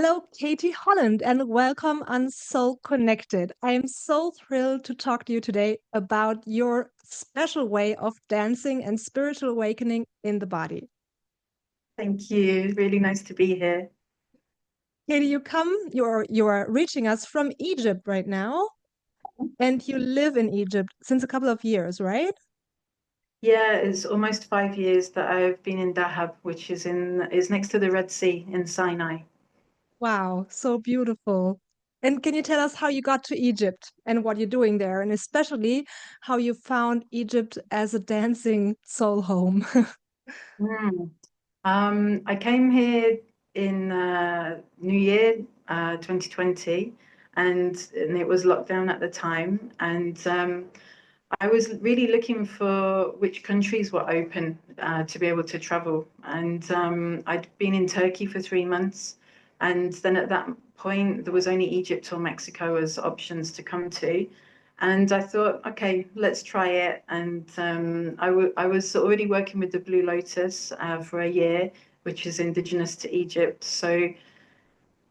Hello, Katie Holland, and welcome on Soul Connected. I am so thrilled to talk to you today about your special way of dancing and spiritual awakening in the body. Thank you. Really nice to be here. Katie, you are reaching us from Egypt right now, and you live in Egypt since a couple of years, right? Yeah, it's almost 5 years that I've been in Dahab, which is next to the Red Sea in Sinai. Wow, so beautiful. And can you tell us how you got to Egypt and what you're doing there, and especially how you found Egypt as a dancing soul home? Mm. I came here in New Year 2020, and it was lockdown at the time, and I was really looking for which countries were open to be able to travel. And I'd been in Turkey for 3 months. And then at that point, there was only Egypt or Mexico as options to come to. And I thought, okay, let's try it. And I was already working with the Blue Lotus for a year, which is indigenous to Egypt. So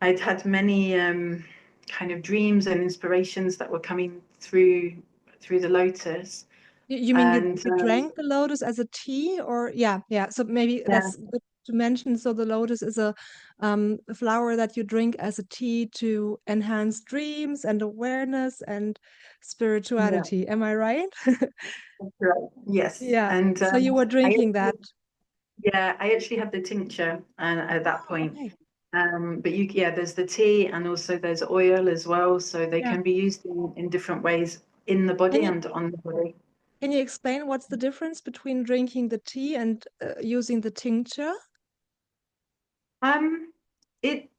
I'd had many kind of dreams and inspirations that were coming through the lotus. You mean And you drank the lotus as a tea, or yeah. So maybe yeah, that's good to mention. So the lotus is a flower that you drink as a tea to enhance dreams and awareness and yeah, spirituality. Am I right? that's right. Yes. Yeah. And So you were I drinking that. actually, yeah, I actually had the tincture at that Oh, point. okay. But yeah, there's the tea and also there's oil as well. So they Yeah. can be used in different ways in the body Can you and on the body. can you explain what's the difference between drinking the tea and using the tincture? Um, it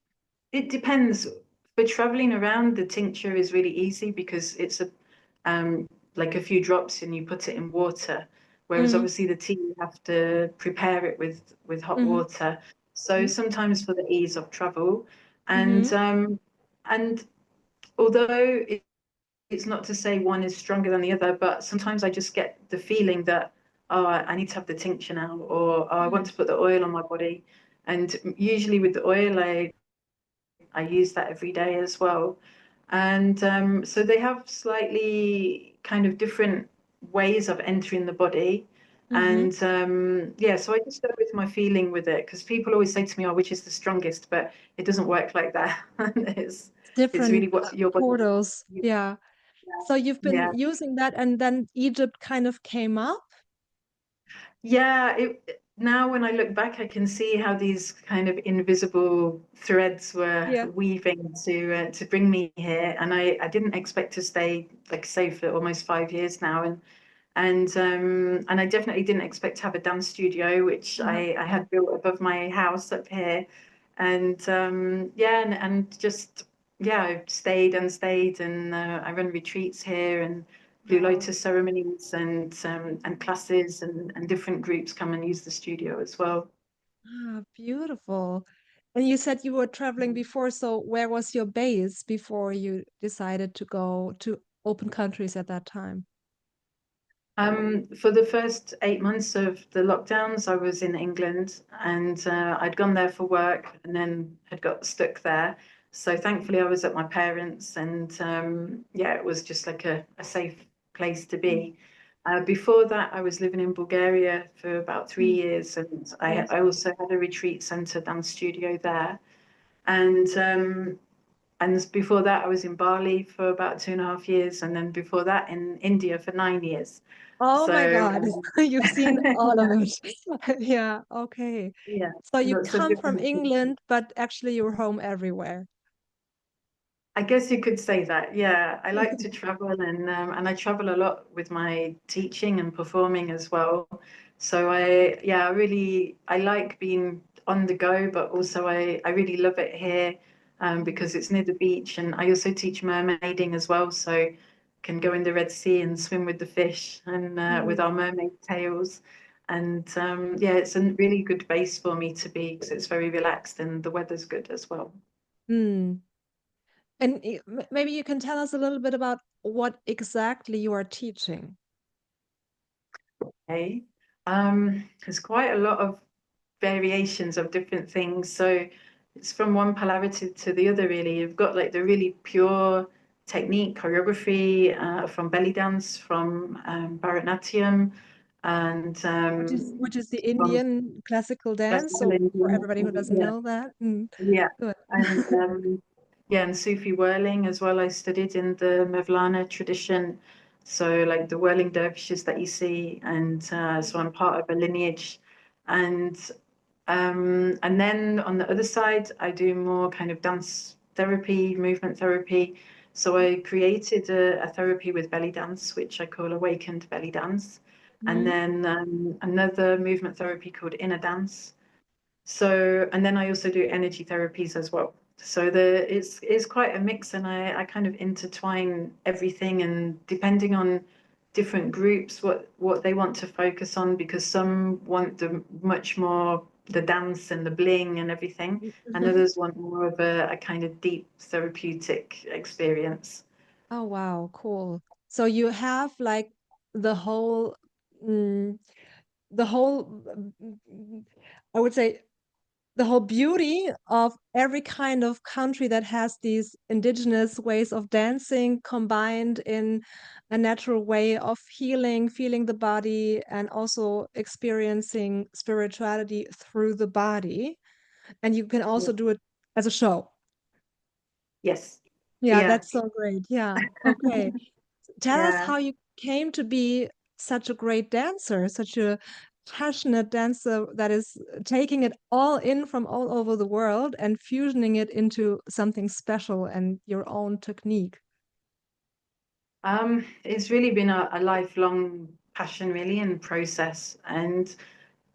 It depends. For traveling around, the tincture is really easy because it's like a few drops and you put it in water. Whereas Mm, obviously the tea you have to prepare it with hot mm-hmm, water. So sometimes for the ease of travel, and mm-hmm. um, and although it's not to say one is stronger than the other, but sometimes I just get the feeling that, oh, I need to have the tincture now, or oh, I want to put the oil on my body. And usually with the oil, I use that every day as well. And so they have slightly kind of different ways of entering the body. Mm-hmm. And yeah, so I just go with my feeling with it because people always say to me, oh, which is the strongest? But it doesn't work like that. it's, it's Different really what your body. portals. Yeah. So you've been Yeah. using that, and then Egypt kind of came up. Yeah, now when I look back, I can see how these kind of invisible threads were Yeah. weaving to bring me here, and I didn't expect to stay, like say, for almost 5 years now, and I definitely didn't expect to have a dance studio, which Uh-huh. I had built above my house up here, and yeah, and just yeah, I've stayed and stayed, and I run retreats here and Blue Wow. Lotus ceremonies and classes and different groups come and use the studio as well. Ah, beautiful. And you said you were traveling before, so where was your base before you decided to go to open countries at that time? For the first 8 months of the lockdowns, I was in England and I'd gone there for work and then had got stuck there. So thankfully, I was at my parents' and yeah, it was just like a safe place to Mm, be. Before that, I was living in Bulgaria for about three mm, years and yes. I also had a retreat center dance studio there. And before that, I was in Bali for about 2.5 years, and then before that, in India for 9 years. Oh my So, God, you've seen all of it. Yeah, okay. yeah, So you lots of come from different things. England, but actually you're home everywhere. I guess you could say that. Yeah, I like to travel, and I travel a lot with my teaching and performing as well. So yeah, I like being on the go, but also I really love it here Mm, because it's near the beach, and I also teach mermaiding as well, so can go in the Red Sea and swim with the fish and with mm, our mermaid tails. And yeah, it's a really good base for me to be because it's very relaxed and the weather's good as well. mm. And maybe you can tell us a little bit about what exactly you are teaching. Okay. There's quite a lot of variations of different things. So it's from one polarity to the other, really. You've got like the really pure technique, choreography from belly dance, from Bharatanatyam, and which is the from Indian classical dance. classical So for Indian. everybody who doesn't Yeah, know that, yeah, good. and yeah, and Sufi whirling as well. I studied in the Mevlana tradition, so like the whirling dervishes that you see, and so I'm part of a lineage, and then on the other side, I do more kind of dance therapy, movement therapy. So I created a therapy with belly dance, which I call Awakened BellyDance, and Mhm. then another movement therapy called Inner Dance. So, and then I also do energy therapies as well. So it's quite a mix, and I kind of intertwine everything, and depending on different groups, what they want to focus on, because some want the much more the dance and the bling and everything, and others want more of a kind of deep therapeutic experience. Oh, wow, cool. So you have like the whole, mm, the whole, I would say, the whole beauty of every kind of country that has these indigenous ways of dancing combined in a natural way of healing, feeling the body, and also experiencing spirituality through the body. And you can also do it as a show. Yes. Yeah, Yeah. that's so great. Yeah. Okay. Tell us Yeah. how you came to be such a great dancer, such a passionate dancer that is taking it all in from all over the world and fusioning it into something special and your own technique. It's really been a lifelong passion, really, and process. And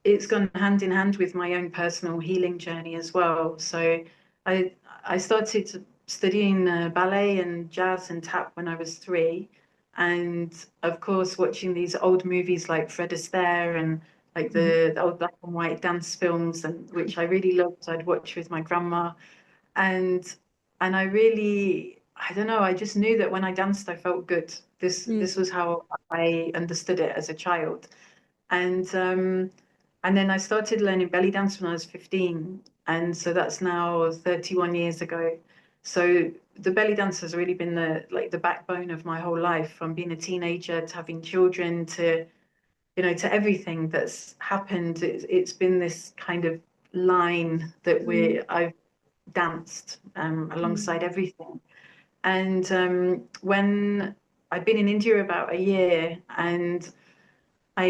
it's gone hand in hand with my own personal healing journey as well. So I I started studying ballet and jazz and tap when I was 3, and of course watching these old movies like Fred Astaire and like Mhm. the old black and white dance films, and which I really loved. I'd watch with my grandma, and I really, I don't know, I just knew that when I danced I felt good. This Mm. was how I understood it as a child. And then I started learning belly dance when I was 15, and so that's now 31 years ago. So the belly dance has really been the backbone of my whole life, from being a teenager to having children to, to everything that's happened. It's been this kind of line that Mm. I've danced alongside Mm. everything. And when I'd been in India about a year, and I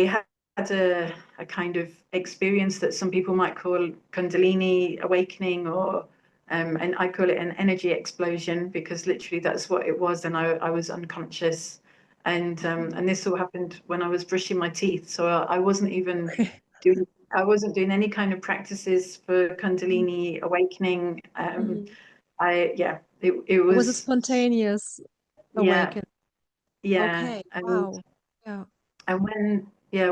had a kind of experience that some people might call Kundalini awakening, or and I call it an energy explosion, because literally that's what it was, and I was unconscious, and this all happened when I was brushing my teeth, so I wasn't even doing I wasn't doing any kind of practices for Kundalini awakening. Mm. I yeah, it It was a was spontaneous yeah, awakening. yeah, Okay. Wow. Yeah. and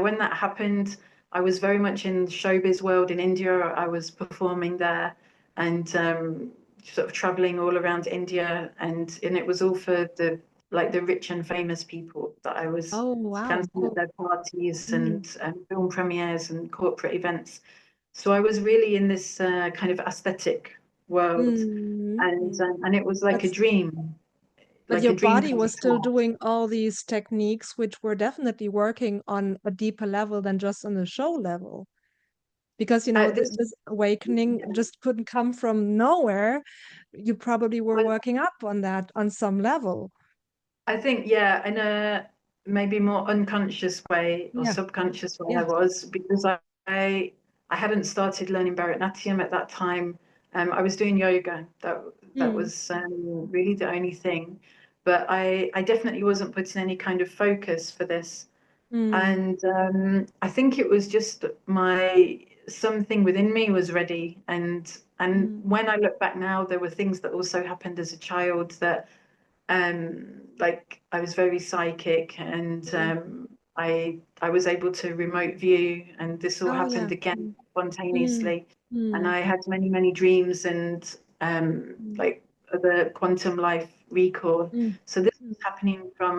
when that happened, I was very much in the showbiz world in India. I was performing there, and sort of traveling all around India, and it was all for the rich and famous people that I was Oh, wow. dancing at Cool. their parties Mm. and film premieres and corporate events. So I was really in this kind of aesthetic world, Mm. and it was like a That's dream, But like your a dream body come was still true. doing all these techniques, which were definitely working on a deeper level than just on the show level. Because, th This this awakening yeah. just couldn't come from nowhere. You probably were Well, working up on that on some level. I think, yeah, in a maybe more unconscious way or Yeah. subconscious way I Yes. was, because I, I hadn't started learning Bharatanatyam at that time. I was doing yoga. That Mm. was really the only thing. But I definitely wasn't putting any kind of focus for this. Mm. And I think it was just something within me was ready. And Mm. when I look back now, there were things that also happened as a child that like I was very psychic, and Mm. I was able to remote view, and this all Oh, yeah. happened again Mm. Mm. spontaneously. And Mm. I had many dreams, and Mm. like the quantum life recall. Mm. So this was Mm. happening from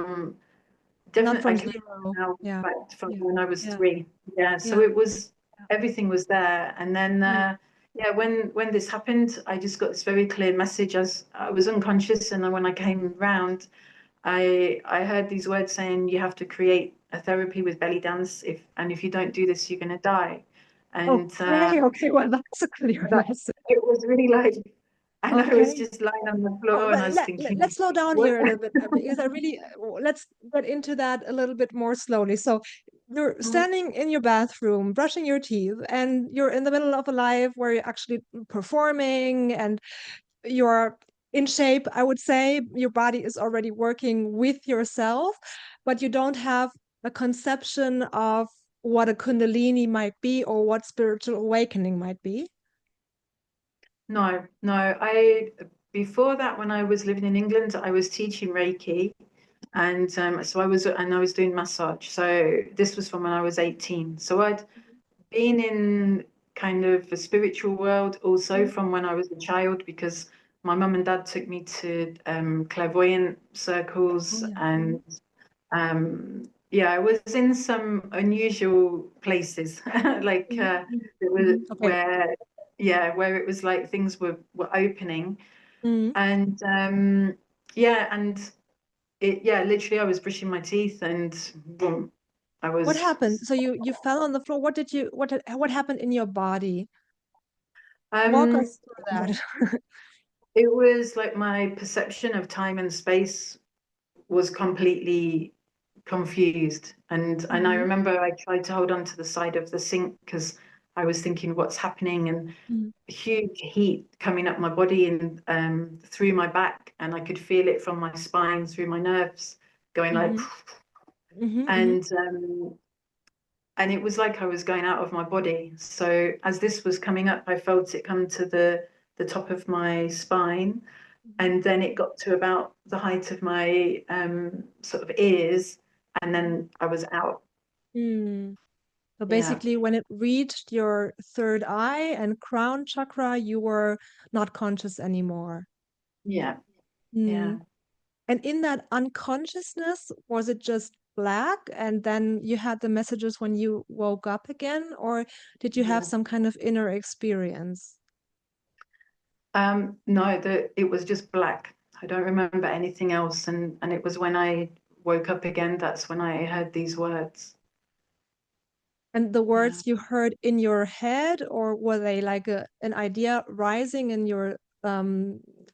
Not definitely, I from can zero. now Yeah. back from Yeah. when I was Yeah. 3. Yeah, so Yeah. it was Yeah. everything was there, and then Mm. Yeah, when this happened, I just got this very clear message as I was unconscious, and then when I came round, I heard these words saying you have to create a therapy with belly dance, if you don't do this, you're gonna die. And Okay, okay, well, that's a clear that message. it was really like, and I was Okay. just lying on the Oh, floor and I was let's thinking, slow down what? here a little bit because I really let's get into that a little bit more slowly. So you're standing in your bathroom, brushing your teeth, and you're in the middle of a live where you're actually performing and you're in shape, I would say. Your body is already working with yourself, but you don't have a conception of what a Kundalini might be or what spiritual awakening might be. No, no. I before that, when I was living in England, I was teaching Reiki, and so I was doing massage. So this was from when I was 18. So I'd been in kind of the spiritual world also Mm. from when I was a child, because my mum and dad took me to clairvoyant Oh, circles, yeah. and yeah, I was in some unusual places, like Mhm, it was mhm. Okay. where, yeah, where it was like things were opening, Mhm. and yeah, and yeah, literally, I was brushing my teeth, and boom, I What was. happened? So you fell on the floor. What happened in your body? Walk Um, us through that. it was like my perception of time and space was completely confused. And I Mhm, remember I tried to hold on to the side of the sink because I was thinking what's happening, and mhm, huge heat coming up my body and through my back, and I could feel it from my spine through my nerves going like, mhm, mhm, mhm, and it was like I was going out of my body. So as this was coming up, I felt it come to the top of my spine, mhm, and then it got to about the height of my sort of ears, and mhm. then I was out. Mm. So Yeah, basically, when it reached your third eye and crown chakra, you were not conscious anymore. yeah, yeah. Mm. And in that unconsciousness, was it just black and then you had the messages when you woke up again, or did you have Yeah. some kind of inner experience? No, it was just black. I don't remember anything else, and it was when I woke up again, that's when I heard these words. And the Yeah. words you heard in your head, or were they like an idea rising in your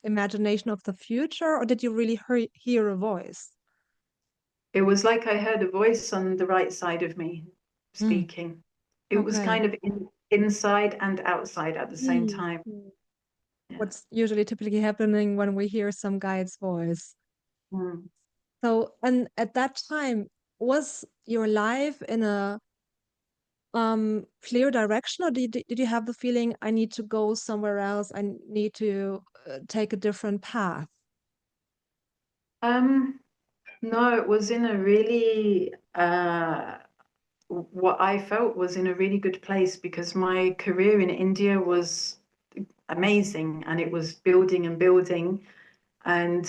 imagination of the future, or did you really hear a voice? It was like I heard a voice on the right side of me Mm, speaking. It was okay. kind of inside and outside at the same Mm, time. mm. Yeah. What's usually typically happening when we hear some guide's voice. Mm. So, and at that time, was your life in a clear direction, or did you have the feeling I need to go somewhere else? I need to take a different path? Um, no, it was in a really what I felt was in a really good place, because my career in India was amazing, and it was building and building, and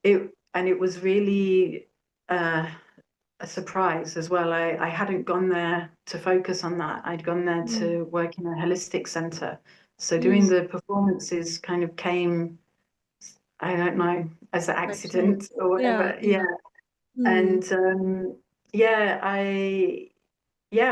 it was really a surprise as well. I hadn't gone there to focus on that. I'd gone there Mm, to work in a holistic center. So doing mm, the performances kind of came, I don't know, as an by chance. accident or Yeah, whatever. yeah. Yeah. Mm, And yeah,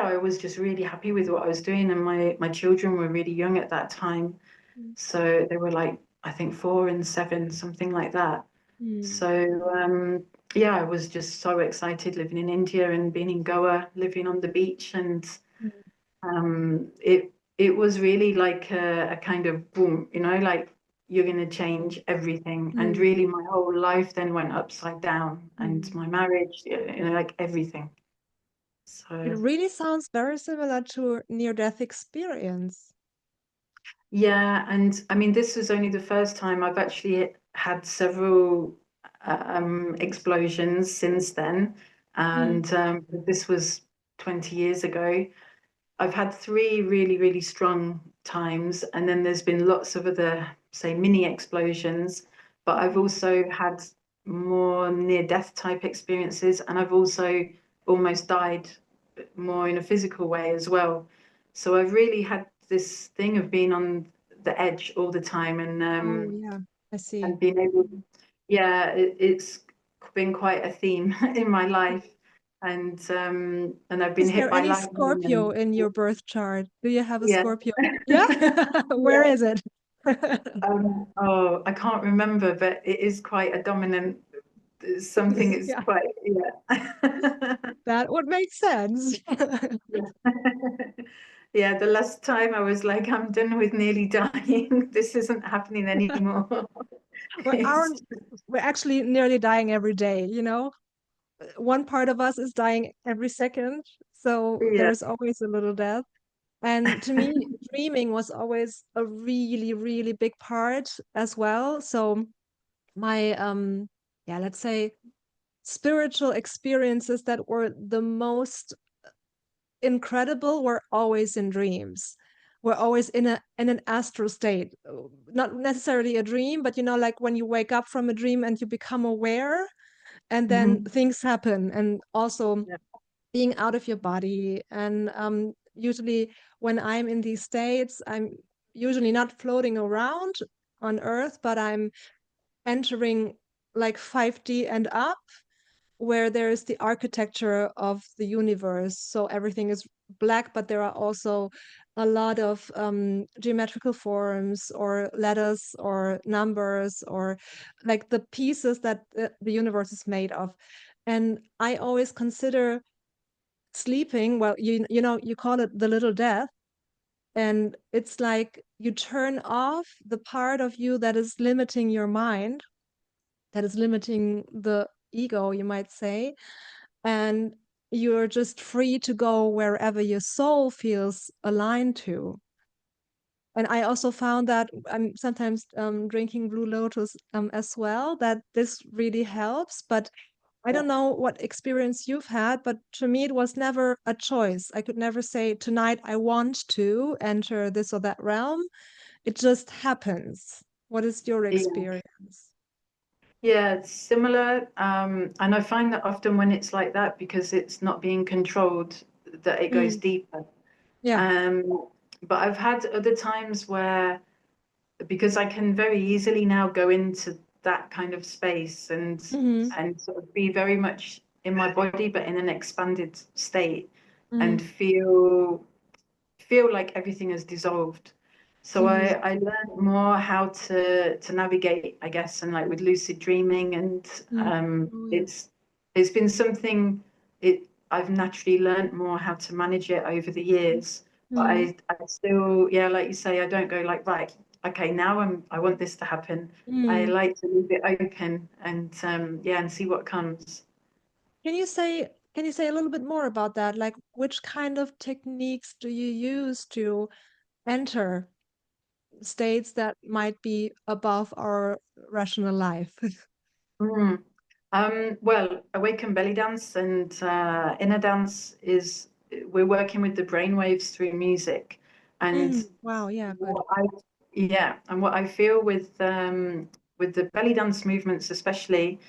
I was just really happy with what I was doing, and my children were really young at that time, mm, so they were like, I think 4 and 7, something like that. mm, So yeah, I was just so excited living in India and being in Goa, living on the beach, and mm, it was really like a kind of boom, like you're going to change everything. And mm, really, my whole life then went upside down, and mm. my marriage, like everything. It So really sounds very similar to near-death experience. yeah, and I mean, this was only the first time. I've actually had several explosions since then, Mm, and this was 20 years ago. I've had three really, really strong times, and then there's been lots of other, say, mini explosions. But I've mhm, also had more near-death type experiences, and I've also almost died more in a physical way as well. So I've really had this thing of being on the edge all the time, and Oh, yeah, I see. being able, yeah, it's been quite a theme in my life, and I've been Is hit there by any lightning, Scorpio and in your birth chart? Do you have a yeah, Scorpio? Yeah? Where yeah. is it? Oh, I can't remember, but it is quite a dominant. Something is Yeah, quite, yeah. that would make sense. Yeah, the last time I was like, I'm done with nearly dying. This isn't happening anymore. We It's, aren't, we're actually nearly dying every day, you know? One part of us is dying every second, so yeah, there's always a little death. And to me, dreaming was always a really, really big part as well. So my yeah, let's say spiritual experiences that were the most incredible were always in dreams. We're always in an astral state. Not necessarily a dream, but you know, like when you wake up from a dream and you become aware and then mhm, things happen. And also yeah, being out of your body. And usually when I'm in these states, I'm usually not floating around on Earth, but I'm entering like 5D and up, where there is the architecture of the universe. So everything is black, but there are also a lot of geometrical forms or letters or numbers or like the pieces that the universe is made of. And I always consider sleeping, well, you know, you call it the little death, and it's like you turn off the part of you that is limiting your mind, that is limiting the ego, you might say, and you're just free to go wherever your soul feels aligned to. And I also found that I'm sometimes drinking Blue Lotus as well, that this really helps. But I yeah, don't know what experience you've had, but to me, it was never a choice. I could never say, tonight I want to enter this or that realm. It just happens. What is your yeah. experience? Yeah, it's similar. And I find that often when it's like that, because it's not being controlled, that it goes Mm, deeper. yeah. Um, but I've had other times where, because I can very easily now go into that kind of space Mm-hmm. and sort of be very much in my body, but in an expanded state, Mm-hmm. and feel like everything has dissolved. So Mm-hmm. I learned more how to navigate, I guess, and like with lucid dreaming, and Mm. Oh, yeah. it's been something it I've naturally learned more how to manage it over the years. But Mm-hmm. I still, yeah, like you say, I don't go like, right, okay, now I want this to happen. I Mm. like to leave it open and yeah, and see what comes. Can you say a little bit more about that? Like which kind of techniques do you use to enter states that might be above our rational life? Mm. Well, Awakened Bellydance and Inner Dance is we're working with the brainwaves through music, and Wow, yeah, good. what I yeah, and what I feel with the belly dance movements especially,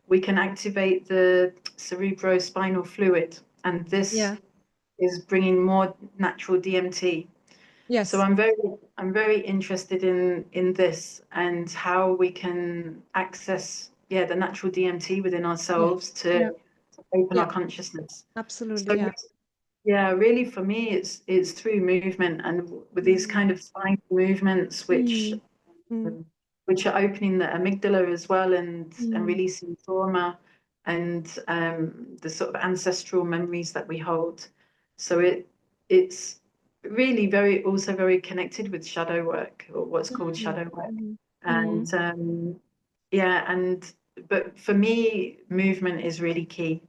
we can activate the cerebrospinal fluid, and this Yeah. is bringing more natural DMT. So Yes. I'm very interested in this and how we can access, yeah, the natural DMT within Yeah. ourselves Yeah. to open Yeah. our consciousness. Absolutely. So Yeah. yeah, really for me it's through movement and with these Mm. kind of spine movements Mm. Mm. which are opening the amygdala as well and Mm. releasing trauma and the sort of ancestral memories that we hold. So it's really very also very connected with shadow work or what's called Mm. shadow work. Mm. Mm. And yeah, and but for me, movement is really key.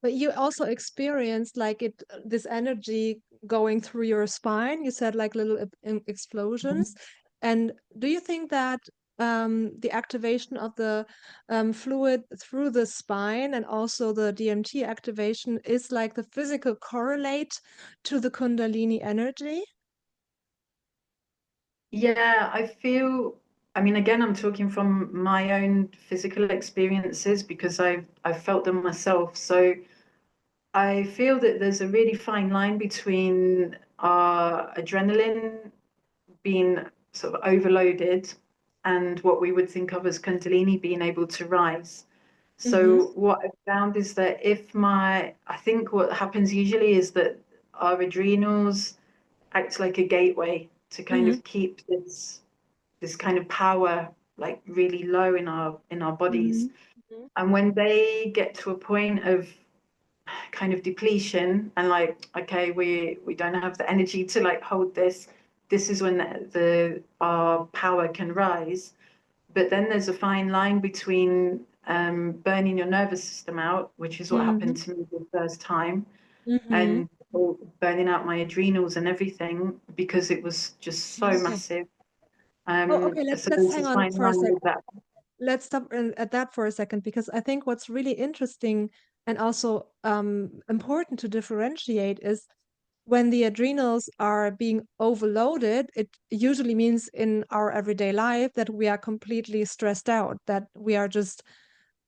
But you also experienced like this energy going through your spine. You said like little explosions. And do you think that the activation of the fluid through the spine and also the DMT activation is like the physical correlate to the Kundalini energy? Yeah, I feel, I mean, again, I'm talking from my own physical experiences because I've felt them myself. So I feel that there's a really fine line between our adrenaline being sort of overloaded and what we would think of as Kundalini being able to rise. So what I've found is that I think what happens usually is that our adrenals act like a gateway to kind of keep this kind of power like really low in our bodies. And when they get to a point of kind of depletion and like, okay, we don't have the energy to like hold this is when our power can rise. But then there's a fine line between burning your nervous system out, which is what happened to me the first time, and burning out my adrenals and everything because it was just so Okay. massive. Oh, okay. So Let's there's hang a on fine for a line second. with that. Let's stop at that for a second, because I think what's really interesting and also important to differentiate is when the adrenals are being overloaded, it usually means in our everyday life that we are completely stressed out, that we are just,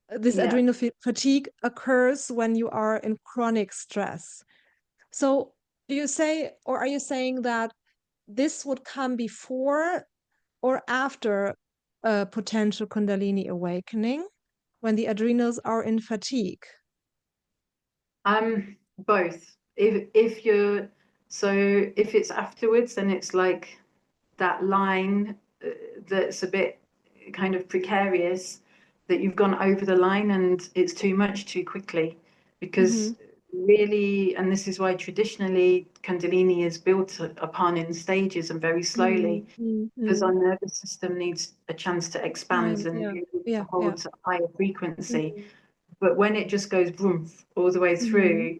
this Yeah. adrenal fatigue occurs when you are in chronic stress. So do you say, or are you saying that this would come before or after a potential Kundalini awakening, when the adrenals are in fatigue? Both. If it's afterwards, then it's like that line that's a bit kind of precarious, that you've gone over the line and it's too much too quickly. Because really, and this is why traditionally Kundalini is built upon in stages and very slowly, because our nervous system needs a chance to expand Time, and yeah, be able to yeah, yeah. hold a higher frequency. But when it just goes boom all the way Mm, through,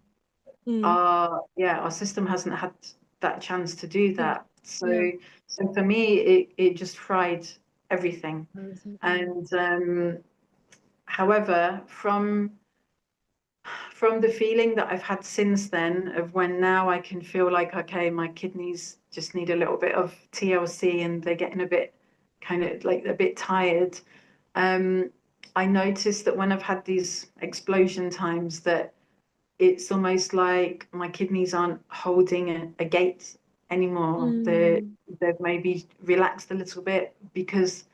mm, our system hasn't had that chance to do yeah, that. yeah. So for me, it just fried everything. Everything. And however, from the feeling that I've had since then, of when now I can feel like, okay, my kidneys just need a little bit of TLC and they're getting a bit kind of like a bit tired. I noticed that when I've had these explosion times, that it's almost like my kidneys aren't holding a gate anymore. Mm, They've maybe relaxed a little bit because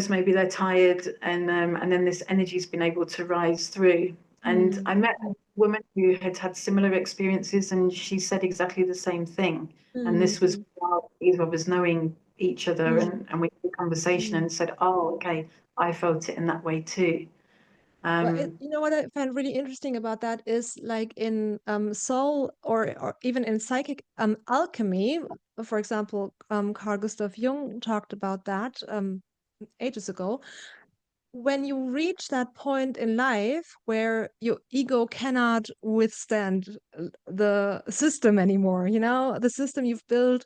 maybe they're tired, and then this energy's been able to rise through. And I met a woman who had had similar experiences, and she said exactly the same thing. And this was without either of us knowing each other, and we had a conversation and said, "Oh, okay, I felt it in that way too." Well, Um, you know what I find really interesting about that is like in soul, or even in psychic alchemy, for example, Carl Gustav Jung talked about that ages ago. When you reach that point in life where your ego cannot withstand the system anymore, you know, the system you've built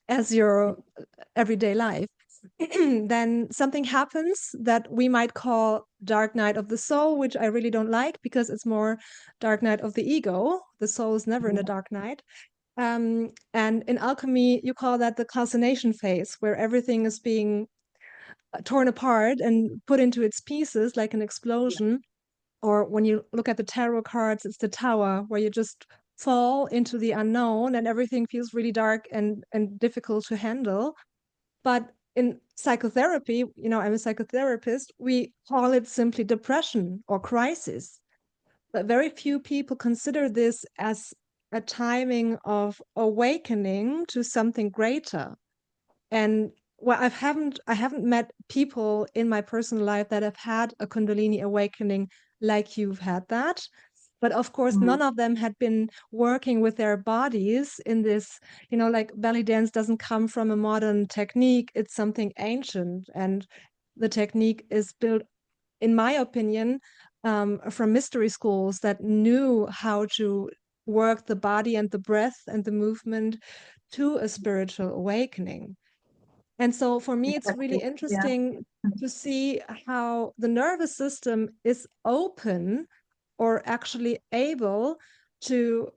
as your everyday life, then something happens that we might call dark night of the soul, which I really don't like because it's more dark night of the ego. The soul is never in a dark night. And in alchemy, you call that the calcination phase, where everything is being torn apart and put into its pieces like an explosion. Or when you look at the tarot cards, it's the tower, where you just fall into the unknown and everything feels really dark and difficult to handle. But in psychotherapy, you know, I'm a psychotherapist, we call it simply depression or crisis. But very few people consider this as a timing of awakening to something greater. And well, I haven't met people in my personal life that have had a Kundalini awakening like you've had that. But of course, mhm. none of them had been working with their bodies in this, you know, like belly dance doesn't come from a modern technique, it's something ancient. And the technique is built, in my opinion, from mystery schools that knew how to work the body and the breath and the movement to a spiritual awakening. And so for me, it's really Exactly. Yeah. interesting to see how the nervous system is open or actually able to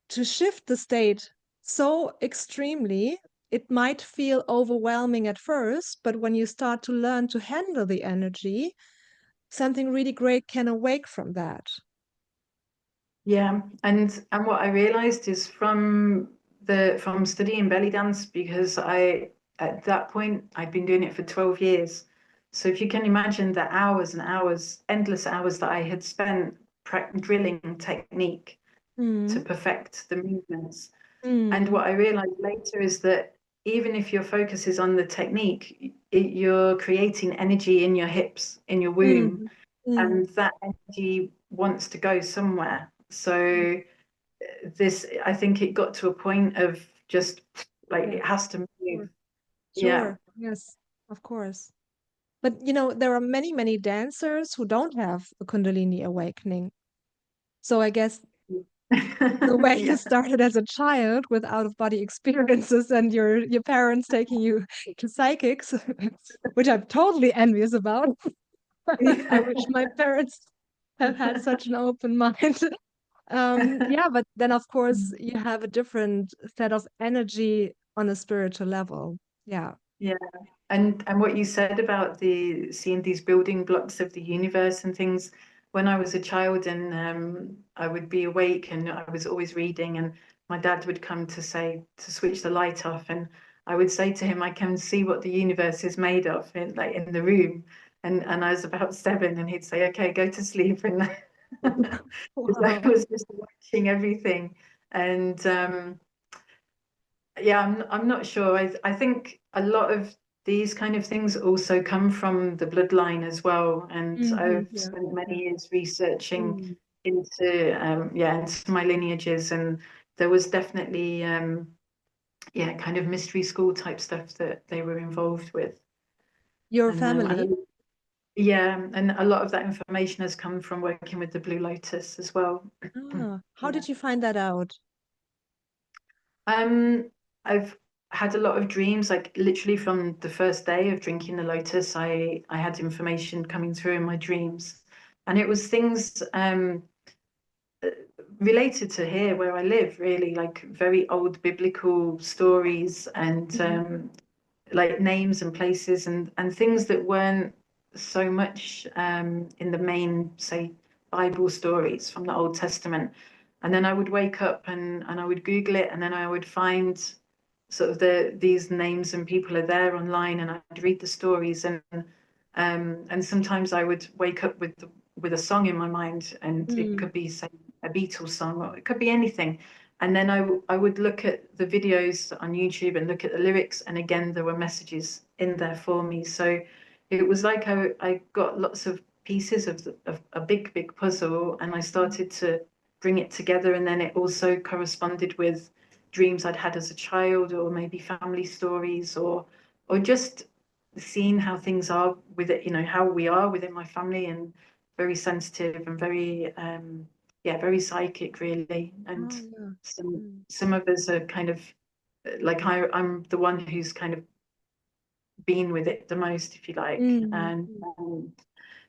shift the state so extremely. It might feel overwhelming at first, but when you start to learn to handle the energy, something really great can awake from that. Yeah, and what I realized is from studying belly dance, because I at that point I'd been doing it for 12 years. So if you can imagine the hours and hours, endless hours that I had spent drilling technique to Mm, perfect the movements. And mm, what I realized later is that even if your focus is on the technique, you're creating energy in your hips, in your womb, mm, mm, and that energy wants to go somewhere. So this, I think it got to a point of just like it yes, has to move. sure, Yeah. sure, yes, of course. But you know, there are many, many dancers who don't have a Kundalini awakening. So I guess the way you Yeah. started as a child with out-of-body experiences and your parents taking you to psychics, which I'm totally envious about. I wish my parents have had such an open mind. Yeah, but then of course you have a different set of energy on a spiritual level. Yeah. Yeah. And what you said about the seeing these building blocks of the universe and things, when I was a child and I would be awake and I was always reading, and my dad would come to say to switch the light off, and I would say to him, I can see what the universe is made of in like in the room. And I was about 7 and he'd say, okay, go to sleep. And because I Wow. was just watching everything. And yeah, I'm not sure. I think a lot of these kind of things also come from the bloodline as well. And I've Yeah. spent many Yeah. years researching Mm. into yeah, into my lineages, and there was definitely yeah, kind of mystery school type stuff that they were involved with. Your And family? yeah, and a lot of that information has come from working with the Blue Lotus as well. Ah, how Yeah. did you find that out? Um, I've had a lot of dreams, like literally from the first day of drinking the lotus, I had information coming through in my dreams. And it was things related to here where I live, really, like very old biblical stories and Mm, like names and places and things that weren't so much in the main, say, Bible stories from the Old Testament. And then I would wake up and I would Google it, and then I would find sort of these names and people are there online, and I'd read the stories, and sometimes I would wake up with a song in my mind, and it mm, could be, say, a Beatles song, or it could be anything. And then I would look at the videos on YouTube and look at the lyrics, and again, there were messages in there for me. So it was like I got lots of pieces of a big, big puzzle, and I mm, started to bring it together. And then it also corresponded with dreams I'd had as a child, or maybe family stories, or just seeing how things are with it, how we are within my family, and very sensitive and very yeah, very psychic, really. And oh, yeah. some Mm, some of us are kind of like I'm the one who's kind of been with it the most, if you like. mm, And mm,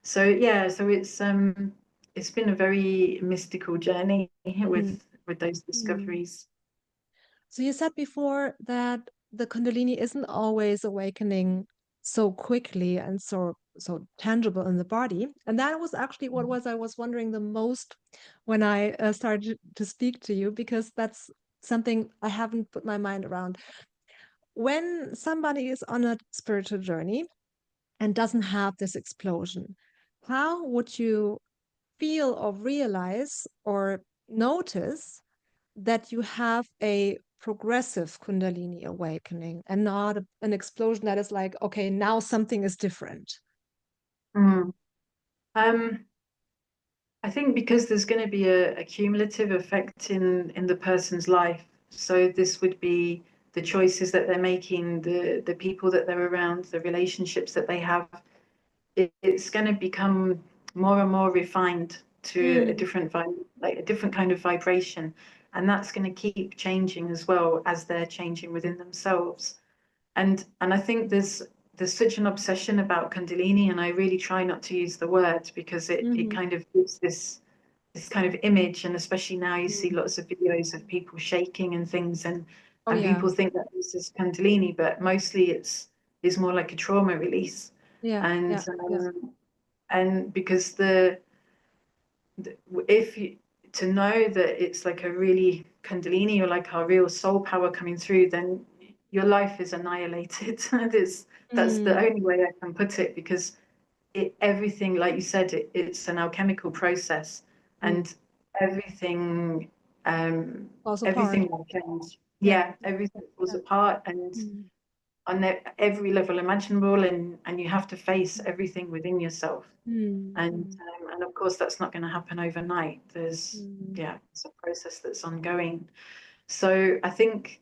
so yeah, so it's been a very mystical journey mm, with those mm. discoveries. So you said before that the Kundalini isn't always awakening so quickly and so tangible in the body. And that was actually what was I was wondering the most when I started to speak to you, because that's something I haven't put my mind around. When somebody is on a spiritual journey and doesn't have this explosion, how would you feel or realize or notice that you have a progressive Kundalini awakening and not an explosion that is like, okay, now something is different? Mm. Um, I think because there's going to be a cumulative effect in the person's life. So this would be the choices that they're making, the people that they're around, the relationships that they have. It's going to become more and more refined to a Mm, different like a different kind of vibration, and that's going to keep changing as well as they're changing within themselves. And I think there's such an obsession about Kundalini, and I really try not to use the word because it mhm. kind of gives this kind of image, and especially now you see Mm. lots of videos of people shaking and things, Oh and yeah, people think that this is Kundalini, but mostly it's more like a trauma release. yeah, And yeah, yeah. and because the if you to know that it's like a really Kundalini or like our real soul power coming through, then your life is annihilated. That's the only way I can put it, because everything, like you said, it's an alchemical process, and everything falls apart. everything will change. Yeah. Yeah, everything falls apart, and Mm. on every level imaginable, and you have to face everything within yourself. And of course that's not going to happen overnight. It's a process that's ongoing. So I think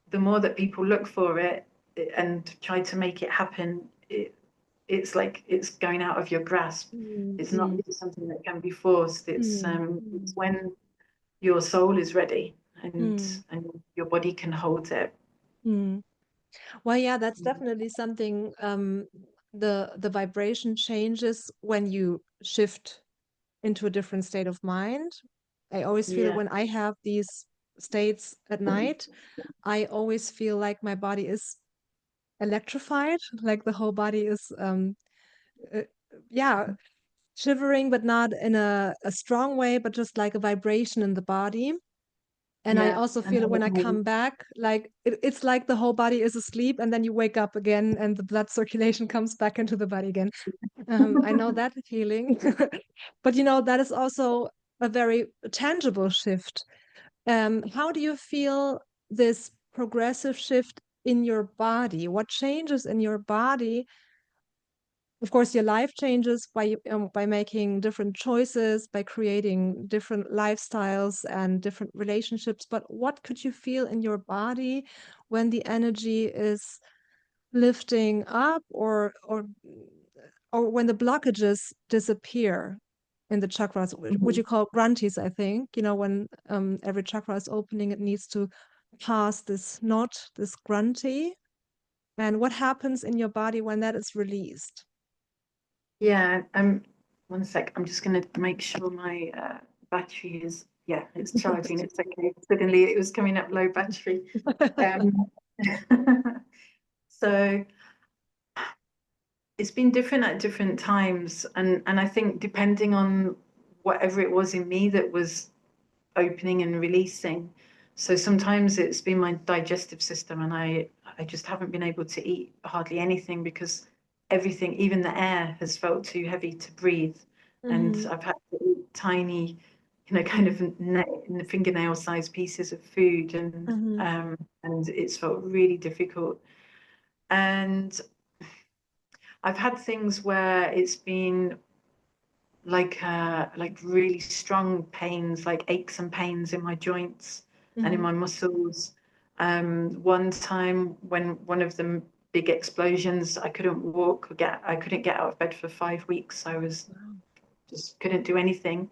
the more that people look for it and try to make it happen, it's like it's going out of your grasp. It's not really something that can be forced. It's when your soul is ready, and your body can hold it. Well, yeah, that's definitely something. The vibration changes when you shift into a different state of mind. I always feel that Yeah, when I have these states at night, I always feel like my body is electrified, like the whole body is, uh, yeah, shivering, but not in a strong way, but just like a vibration in the body. And I yeah, also and feel it when I come back, like it's like the whole body is asleep, and then you wake up again, and the blood circulation comes back into the body again. I know that feeling, but that is also a very tangible shift. How do you feel this progressive shift in your body? What changes in your body? Of course, your life changes by making different choices, by creating different lifestyles and different relationships. But what could you feel in your body when the energy is lifting up, or when the blockages disappear in the chakras, which you call granthis, I think. When every chakra is opening, it needs to pass this knot, this granthi. And what happens in your body when that is released? yeah. 1 sec. I'm just going to make sure my battery is, yeah, it's charging. It's okay. Suddenly it was coming up low battery. Um, so it's been different at different times, and I think depending on whatever it was in me that was opening and releasing. So sometimes it's been my digestive system, and I just haven't been able to eat hardly anything because everything, even the air, has felt too heavy to breathe, and Mhm. I've had to eat tiny, kind of fingernail-sized pieces of food, Mhm. and it's felt really difficult. And I've had things where it's been like really strong pains, like aches and pains in my joints and in Mhm. my muscles. One time when one of the big explosions, I couldn't walk or I couldn't get out of bed for 5 weeks. I was Wow. just couldn't do anything.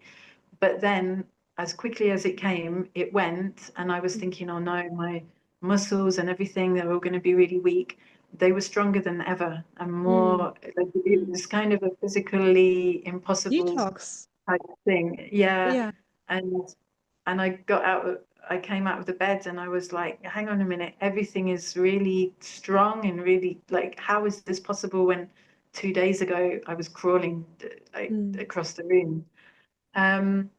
But then, as quickly as it came, it went, and I was thinking, oh no, my muscles and everything, they're all going to be really weak. They were stronger than ever and Mm. more, like, it Mm. was kind of a physically impossible Detox. type of thing. Yeah. Yeah. And I came out of the bed and I was like, hang on a minute, everything is really strong and really, like, how is this possible when 2 days ago I was crawling like Mm. across the room? Um,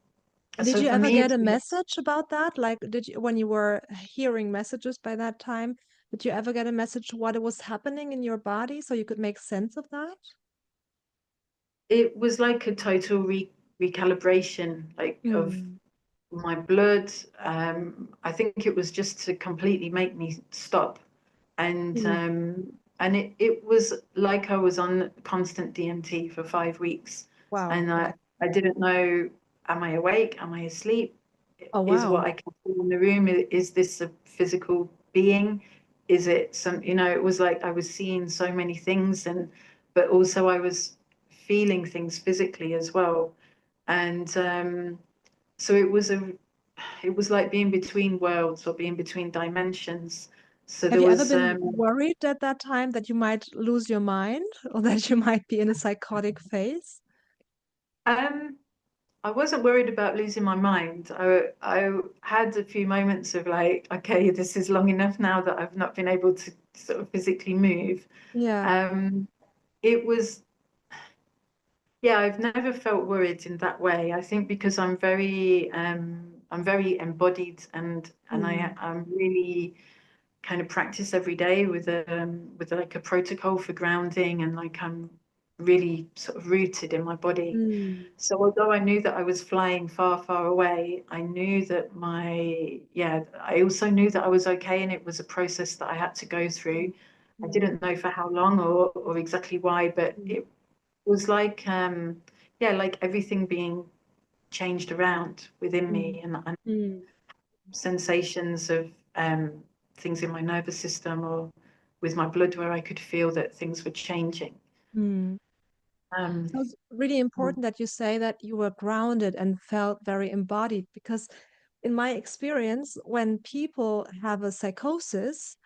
Did so you for ever me, get it's a been, message about that? Like, when you were hearing messages by that time, did you ever get a message what was happening in your body so you could make sense of that? it was like a total recalibration, like of Mm. my blood. I think it was just to completely make me stop, and Mm. it was like I was on constant DMT for 5 weeks, Wow. and Okay. I didn't know, am I awake? Am I asleep? Oh, Is what wow. I can feel in the room, is this a physical being? Is it some, it was like I was seeing so many things, but also I was feeling things physically as well. And so it was like being between worlds or being between dimensions. So Have there you ever was been worried at that time that you might lose your mind or that you might be in a psychotic phase? um I wasn't worried about losing my mind. I had a few moments of like, okay, this is long enough now that I've not been able to sort of physically move. Yeah. Um, it was Yeah, I've never felt worried in that way. I think because I'm very embodied, and I'm really kind of practice every day with like a protocol for grounding, and like I'm really sort of rooted in my body. So although I knew that I was flying far, far away, I knew that I also knew that I was okay, and it was a process that I had to go through. I didn't know for how long or exactly why, but it was like like everything being changed around within me, and sensations of things in my nervous system or with my blood where I could feel that things were changing. So Um, it's really important that you say that you were grounded and felt very embodied, because in my experience, when people have a psychosis,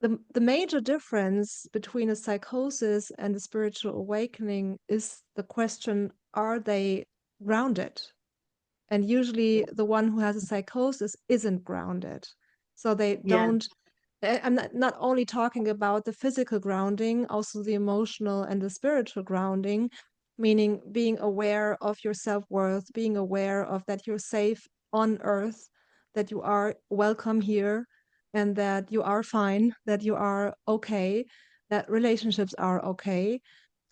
the major difference between a psychosis and a spiritual awakening is the question, are they grounded? And usually the one who has a psychosis isn't grounded. So they yeah, don't, I'm not only talking about the physical grounding, also the emotional and the spiritual grounding, meaning being aware of your self-worth, being aware of that you're safe on earth, that you are welcome here, and that you are fine, that you are okay, that relationships are okay.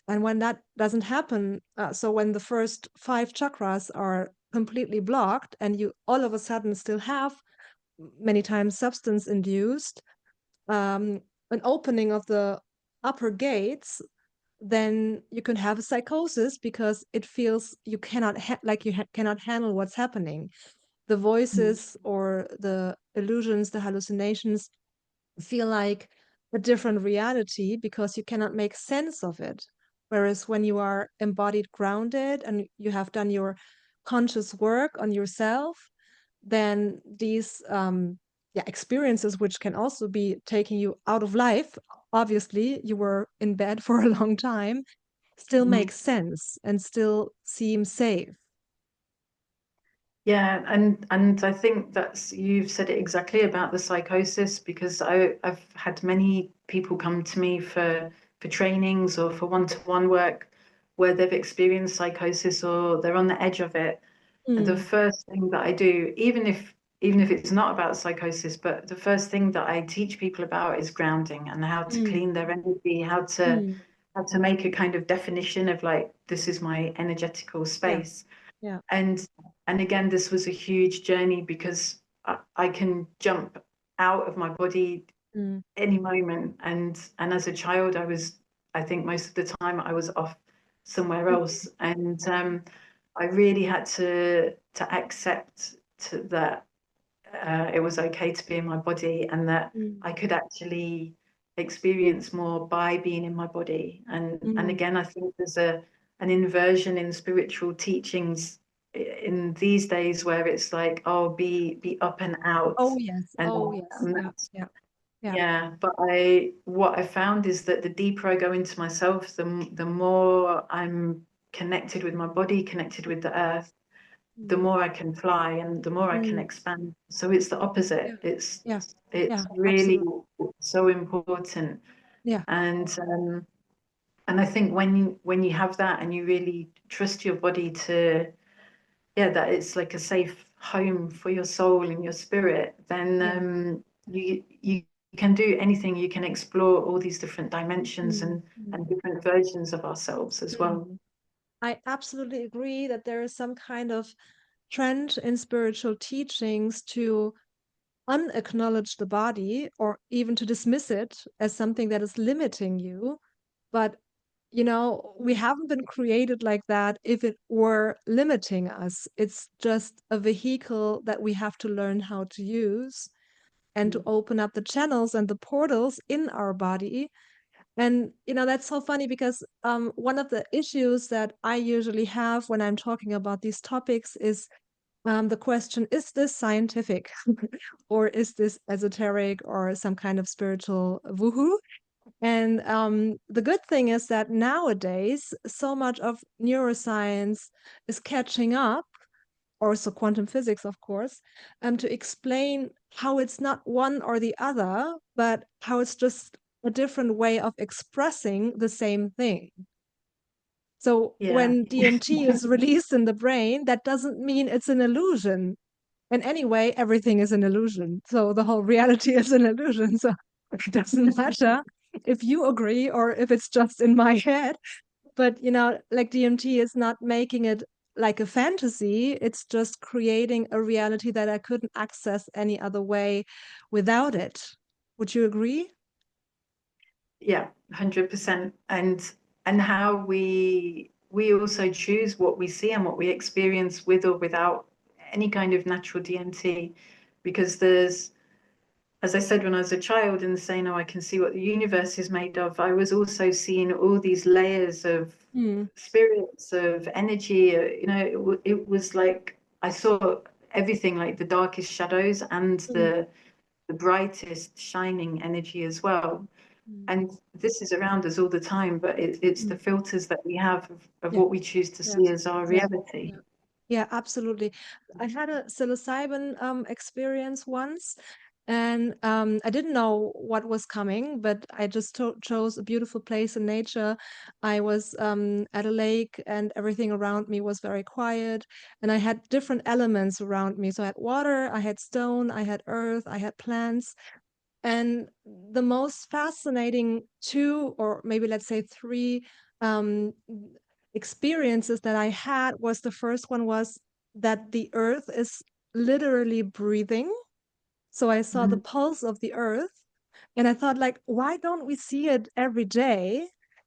And when that doesn't happen, so when the first five chakras are completely blocked and you all of a sudden still have many times substance induced an opening of the upper gates, then you can have a psychosis because it feels you cannot like you cannot handle what's happening. The voices or the illusions, the hallucinations feel like a different reality because you cannot make sense of it. Whereas when you are embodied, grounded, and you have done your conscious work on yourself, then these experiences, which can also be taking you out of life, obviously you were in bed for a long time, still mhm. make sense and still seem safe. Yeah, and I think that's you've said it exactly about the psychosis, because I've had many people come to me for trainings or for one-to-one work where they've experienced psychosis or they're on the edge of it. And the Mm, first thing that I do, even if it's not about psychosis, but the first thing that I teach people about is grounding and how to mm, clean their energy, mm. how to make a kind of definition of like, this is my energetical Yeah, space. yeah. And again, this was a huge journey because I can jump out of my body Mm, any moment. And as a child, I think most of the time I was off somewhere mm, else. And I really had to accept that it was okay to be in my body, and that mm, I could actually experience more by being in my body. And mm. again, I think there's an inversion in spiritual teachings in these days where it's like, oh, be up and out, Oh yes, and, oh yes, and yeah, yeah, yeah. yeah. But what I found is that the deeper I go into myself, the more I'm connected with my body, connected with the earth, the Mm, more I can fly and the more I can mm. expand. So it's the opposite. Yeah, yeah, It's yeah, really absolutely. so important. Yeah. And I think when you have that and you really trust your body to, that it's like a safe home for your soul and your spirit, then Yeah. you can do anything. You can explore all these different dimensions Mm, mm, and different versions of ourselves as well. mm. I absolutely agree that there is some kind of trend in spiritual teachings to unacknowledge the body or even to dismiss it as something that is limiting you. But, we haven't been created like that if it were limiting us. It's just a vehicle that we have to learn how to use and to open up the channels and the portals in our body. And that's so funny because one of the issues that I usually have when I'm talking about these topics is the question, is this scientific or is this esoteric or some kind of spiritual woohoo? And the good thing is that nowadays, so much of neuroscience is catching up, also quantum physics, of course, to explain how it's not one or the other, but how it's just a different way of expressing the same thing. So Yeah. when DMT is released in the brain, that doesn't mean it's an illusion. And anyway, everything is an illusion. So the whole reality is an illusion. So it doesn't matter if you agree or if it's just in my head. But, like DMT is not making it like a fantasy. It's just creating a reality that I couldn't access any other way without it. Would you agree? Yeah, 100%. And how we also choose what we see and what we experience with or without any kind of natural DMT, because there's, as I said, when I was a child and saying, "Oh, I can see what the universe is made of," I was also seeing all these layers of Hmm. spirits, of energy. It was like I saw everything, like the darkest shadows and Mm. the brightest shining energy as well. Mm. And this is around us all the time, but it's the Mm. filters that we have of Yeah. what we choose to Yeah. see as our Yeah. reality. Yeah. Yeah, absolutely. I had a psilocybin experience once, and I didn't know what was coming, but I just chose a beautiful place in nature. I was at a lake, and everything around me was very quiet, and I had different elements around me. So I had water, I had stone, I had earth, I had plants. And the most fascinating two, or maybe let's say three, um, experiences that I had was the first one was that the earth is literally breathing. So I saw the Mm. pulse of the earth, and I thought, like, why don't we see it every day?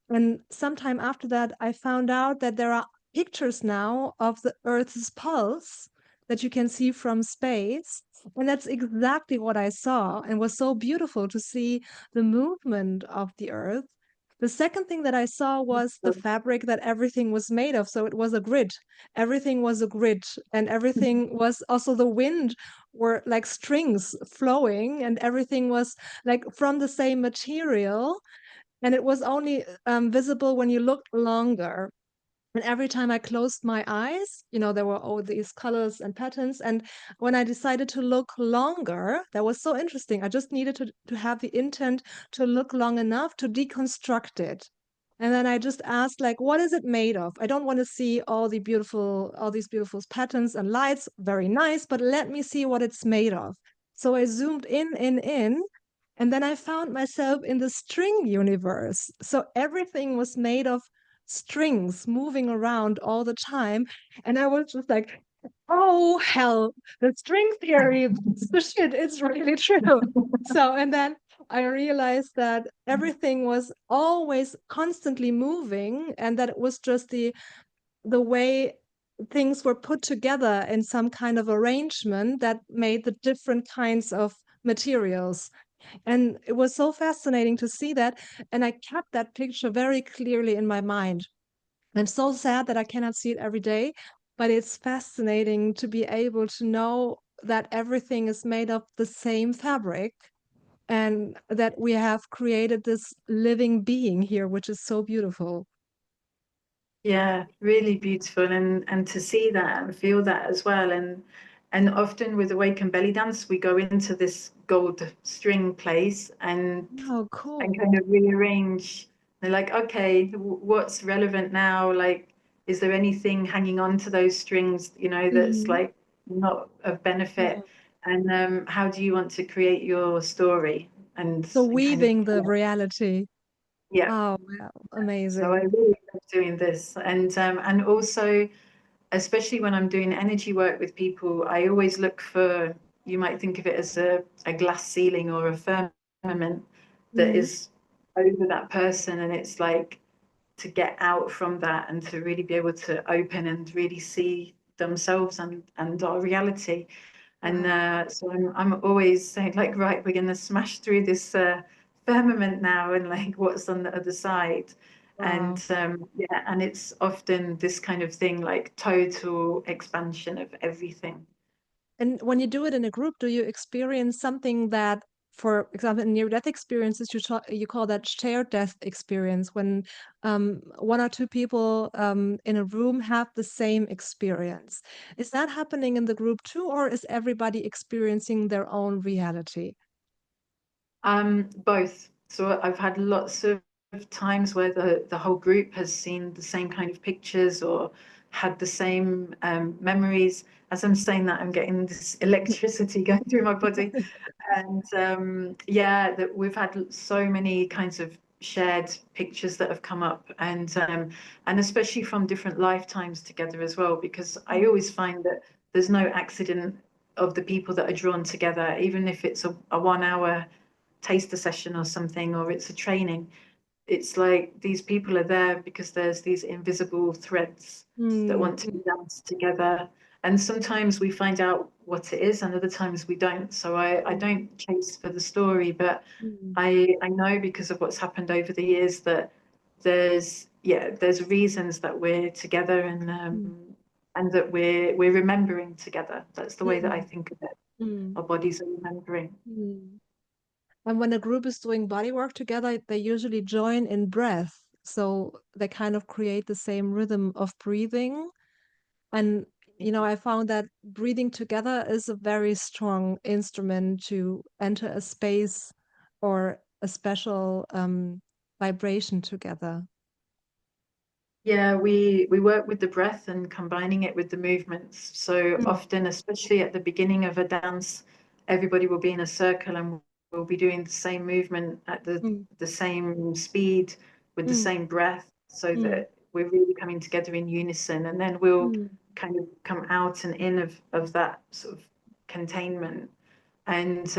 And sometime after that, I found out that there are pictures now of the earth's pulse that you can see from space. And that's exactly what I saw, and was so beautiful to see the movement of the earth. The second thing that I saw was the fabric that everything was made of. So it was a grid. Everything was a grid, and everything was also the wind were like strings flowing, and everything was like from the same material, and it was only visible when you looked longer. And every time I closed my eyes, there were all these colors and patterns. And when I decided to look longer, that was so interesting. I just needed to have the intent to look long enough to deconstruct it. And then I just asked, like, what is it made of? I don't want to see all these beautiful patterns and lights. Very nice, but let me see what it's made of. So I zoomed in, and then I found myself in the string universe. So everything was made of strings moving around all the time. And I was just like, oh, hell, the string theory, it's the shit. It's really true. So, and then I realized that everything was always constantly moving, and that it was just the way things were put together in some kind of arrangement that made the different kinds of materials. And it was so fascinating to see that. And I kept that picture very clearly in my mind. I'm so sad that I cannot see it every day, but it's fascinating to be able to know that everything is made of the same fabric, and that we have created this living being here, which is so beautiful. Yeah, really beautiful, and to see that and feel that as well. And often with Awakened Bellydance, we go into this gold string place Oh, and cool. kind of rearrange. They're like, okay, what's relevant now? Like, is there anything hanging on to those strings, that's Hmm. like not of Yeah. benefit? And how do you want to create your story So and kind of, weaving the reality. yeah. Oh, wow. So I Amazing. really love doing this, and also, especially when I'm doing energy work with people, I always look for, you might think of it as a glass ceiling or a firmament that Hmm. is over that person. And it's like to get out from that and to really be able to open and really see themselves and our reality. And Wow. so I'm always saying, like, right, we're going to smash through this firmament now, and like what's on the other side. And Wow. yeah, and it's often this kind of thing, like total expansion of everything. And when you do it in a group, do you experience something that, for example, in near-death experiences, you call that shared death experience, when one or two people in a room have the same experience? Is that happening in the group too, or is everybody experiencing their own reality? Both. So I've had lots of times where the whole group has seen the same kind of pictures or had the same memories. As I'm saying that, I'm getting this electricity going through my body. And yeah, that we've had so many kinds of shared pictures that have come up, and especially from different lifetimes together as well, because I always find that there's no accident of the people that are drawn together, even if it's a 1 hour taster session or something, or it's a training. It's like these people are there because there's these invisible threads that want to be danced together. And sometimes we find out what it is, and other times we don't. So I don't chase for the story, but I know because of what's happened over the years that there's reasons that we're together, and that we're remembering together. That's the way that I think of it. Our bodies are remembering. And when a group is doing body work together, they usually join in breath. So they kind of create the same rhythm of breathing. And, I found that breathing together is a very strong instrument to enter a space or a special vibration together. Yeah, we work with the breath and combining it with the movements. So often, especially at the beginning of a dance, everybody will be in a circle and we'll be doing the same movement at the same speed with the same breath, so that we're really coming together in unison. And then we'll kind of come out and in of that sort of containment. And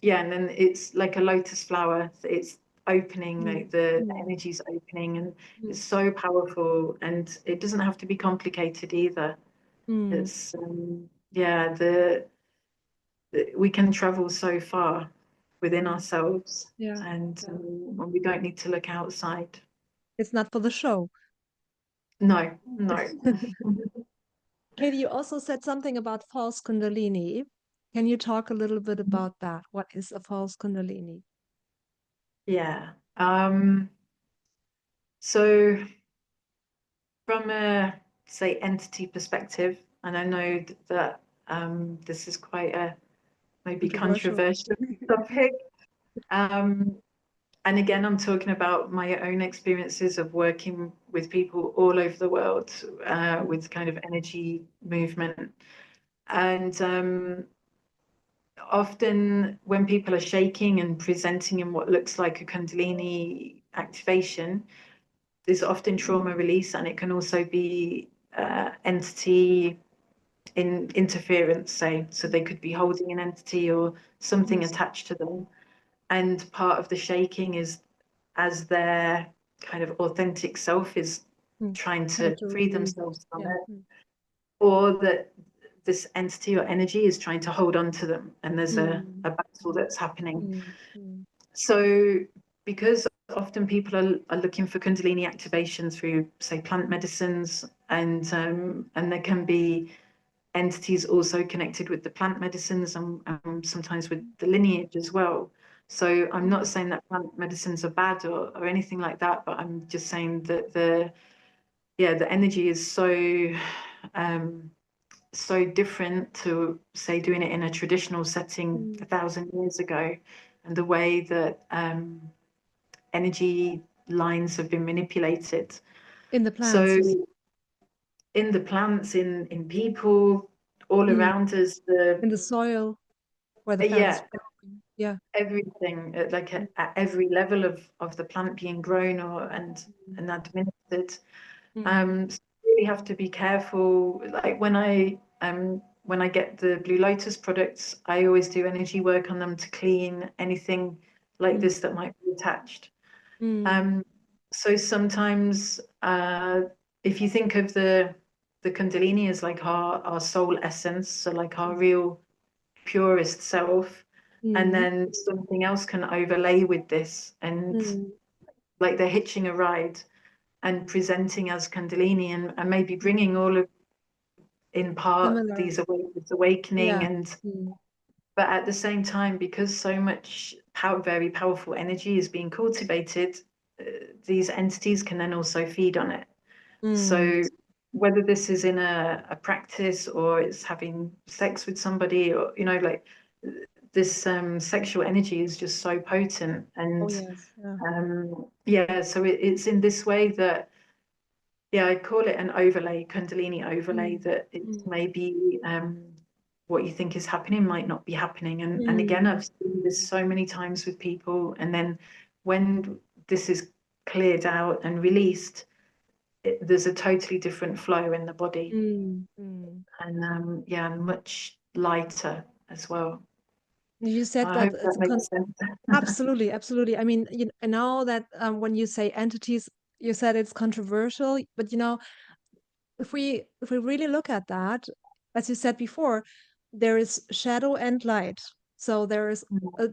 yeah, and then it's like a lotus flower. It's opening, like the energy's opening, and it's so powerful, and it doesn't have to be complicated either. It's yeah, we can travel so far within ourselves, Yeah. and we don't need to look outside. It's not for the show. No, no. Katie, you also said something about false Kundalini. Can you talk a little bit about that? What is a false Kundalini? Yeah. So from a, say, entity perspective, and I know that this is quite a maybe Controversial. controversial topic. And again, I'm talking about my own experiences of working with people all over the world with kind of energy movement. And often when people are shaking and presenting in what looks like a Kundalini activation, there's often trauma release, and it can also be entity interference, say. So they could be holding an entity or something attached to them. And part of the shaking is as their kind of authentic self is trying to free themselves from it, or that this entity or energy is trying to hold on to them, and there's a battle that's happening. So because often people are looking for Kundalini activation through, say, plant medicines, and there can be entities also connected with the plant medicines, and sometimes with the lineage as well. So I'm not saying that plant medicines are bad or anything like that, but I'm just saying that the energy is so different to, say, doing it in a traditional setting 1,000 years ago, and the way that energy lines have been manipulated. In the plants, So you mean? in the plants, in people, all around us, In the soil where the plants yeah, grow. Yeah. everything, like at every level of the plant being grown and administered. So you really have to be careful. Like when I get the Blue Lotus products, I always do energy work on them to clean anything like this that might be attached. So sometimes, if you think of the Kundalini as like our soul essence, so like our real purest self, and then something else can overlay with this, and like they're hitching a ride and presenting as Kundalini, and maybe bringing all of, in part, Similar. this awakening, Yeah. and but at the same time, because so much very powerful energy is being cultivated, these entities can then also feed on it. So whether this is in a practice, or it's having sex with somebody, or like this sexual energy is just so potent. And Oh yes. Yeah. yeah, so it's in this way that, yeah, I call it an overlay, Kundalini overlay, that it's maybe what you think is happening might not be happening. And again, I've seen this so many times with people. And then when this is cleared out and released, there's a totally different flow in the body. And yeah, much lighter as well. You said I that hope it's that makes sense. absolutely, absolutely. I mean, I know that when you say entities, you said it's controversial, but if we really look at that, as you said before, there is shadow and light. So there is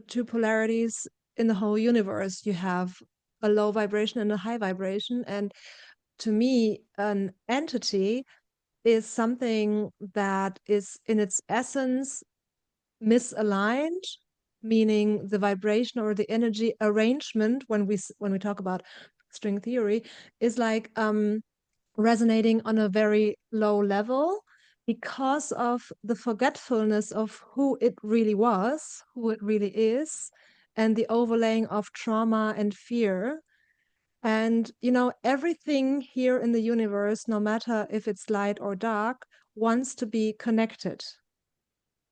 two polarities in the whole universe. You have a low vibration and a high vibration, and to me, an entity is something that is in its essence misaligned, meaning the vibration or the energy arrangement when we talk about string theory is like resonating on a very low level because of the forgetfulness of who it really was, who it really is, and the overlaying of trauma and fear. And everything here in the universe, no matter if it's light or dark, wants to be connected.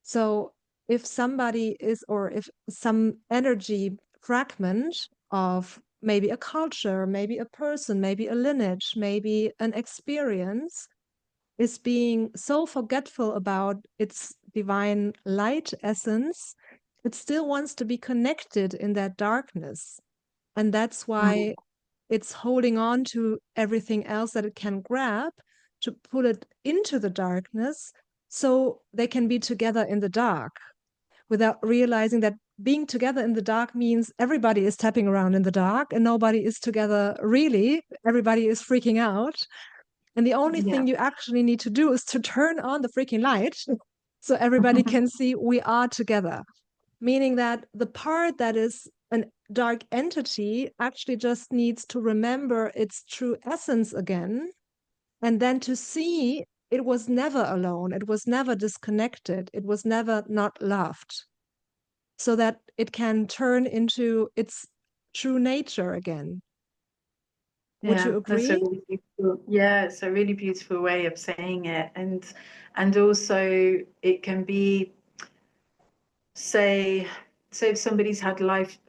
So if somebody is, or if some energy fragment of maybe a culture, maybe a person, maybe a lineage, maybe an experience is being so forgetful about its divine light essence, it still wants to be connected in that darkness. And that's why it's holding on to everything else that it can grab to pull it into the darkness so they can be together in the dark without realizing that being together in the dark means everybody is tapping around in the dark and nobody is together really. Everybody is freaking out. And the only thing you actually need to do is to turn on the freaking light so everybody can see we are together. Meaning that the part that is a dark entity actually just needs to remember its true essence again, and then to see it was never alone, it was never disconnected, it was never not loved, so that it can turn into its true nature again. Would you That's a agree? really beautiful, yeah, it's a really beautiful way of saying it. And also it can be, say if somebody's had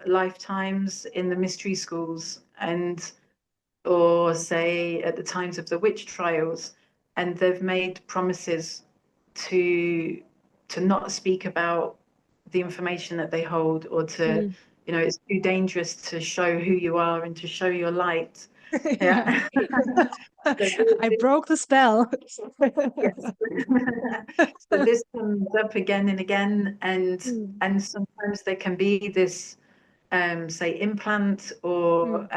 lifetimes in the mystery schools, and or say at the times of the witch trials, and they've made promises to not speak about the information that they hold, or to, it's too dangerous to show who you are and to show your light. Yeah. Yeah. So I broke the spell. yes. So this comes up again and again, and sometimes there can be this say implant, or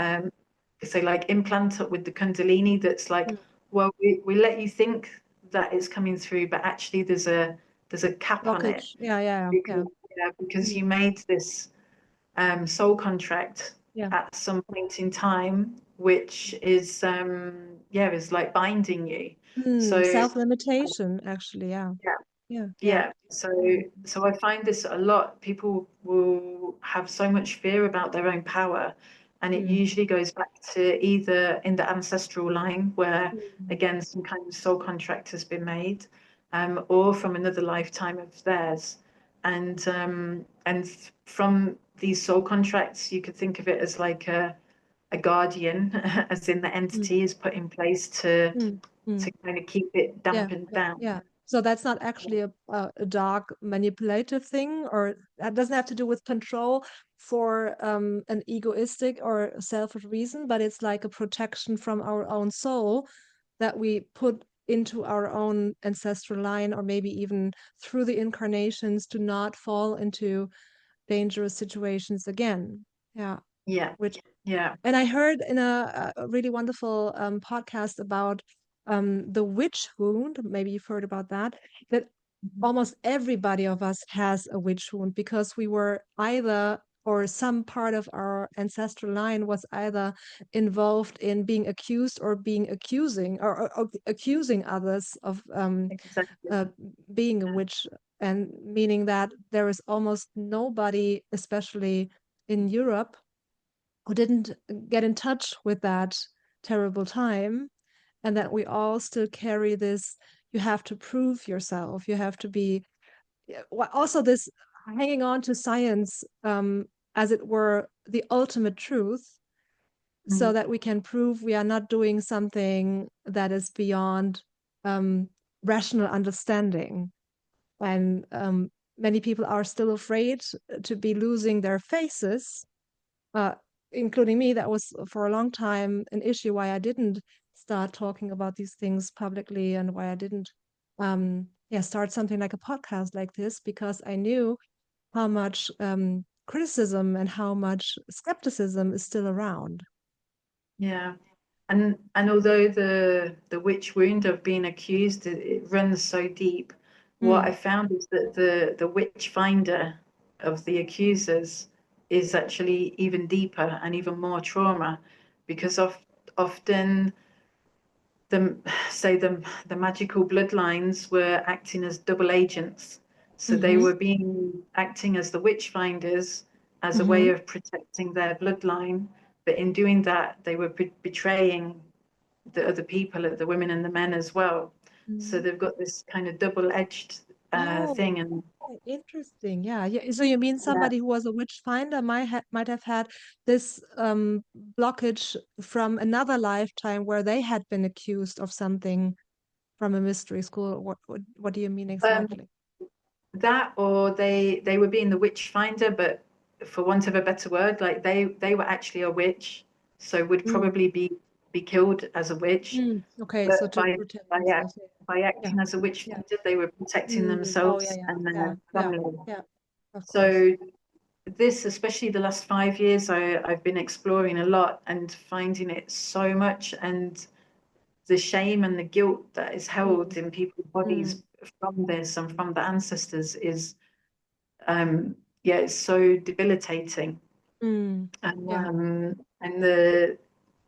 say like implant with the Kundalini that's like, well, we let you think that it's coming through, but actually there's a cap on it, Blockage. Yeah. because you made this soul contract Yeah. at some point in time, which is is like binding you. So Self-limitation, actually. Yeah. yeah, Yeah. so I find this a lot. People will have so much fear about their own power, and it usually goes back to either in the ancestral line, where again some kind of soul contract has been made, or from another lifetime of theirs. And from these soul contracts, you could think of it as like a guardian, as in the entity is put in place to kind of keep it dampened down. Yeah. So that's not actually a dark manipulative thing, or that doesn't have to do with control for an egoistic or selfish reason, but it's like a protection from our own soul that we put into our own ancestral line, or maybe even through the incarnations, to not fall into dangerous situations again. Yeah. Yeah, Which yeah. And I heard in a really wonderful podcast about the witch wound. Maybe you've heard about that. That almost everybody of us has a witch wound, because we were either, or some part of our ancestral line was either involved in being accused or being accusing, or accusing others of Exactly. being a witch. and meaning that there is almost nobody, especially in Europe, who didn't get in touch with that terrible time, and that we all still carry this, you have to prove yourself, you have to be, also this hanging on to science, as it were the ultimate truth, so Mm. that we can prove we are not doing something that is beyond rational understanding. And many people are still afraid to be losing their faces, uh, including me. That was for a long time an issue why I didn't start talking about these things publicly, and why I didn't start something like a podcast like this, because I knew how much criticism and how much skepticism is still around. Yeah. And although the witch wound of being accused, it runs so deep, what Mm. I found is that the witch finder of the accusers is actually even deeper and even more trauma, because often the say the magical bloodlines were acting as double agents. So they Mm-hmm. were acting as the witch finders as a way Mm-hmm. of protecting their bloodline, but in doing that, they were betraying the other people, the women and the men as well. So Mm. they've got this kind of double-edged Oh, thing, and interesting. Yeah, yeah. So you mean yeah, somebody who was a witch finder might have had this blockage from another lifetime where they had been accused of something from a mystery school. What do you mean um, exactly? that, or they were being the witch finder, but for want of a better word, like they were actually a witch, so would Mm. probably be killed as a witch, Mm. Okay, so but to protect by themselves. Yeah. by Yeah. acting as a witch Yeah. finder, they were protecting Mm. Oh, yeah, themselves yeah, and yeah, their yeah, family. yeah. Of course. So this, especially the last 5 years, I've been exploring a lot and finding it so much, and the shame and the guilt that is held Mm. in people's Mm. bodies from this and from the ancestors is, yeah, it's so debilitating, Mm. Yeah. and the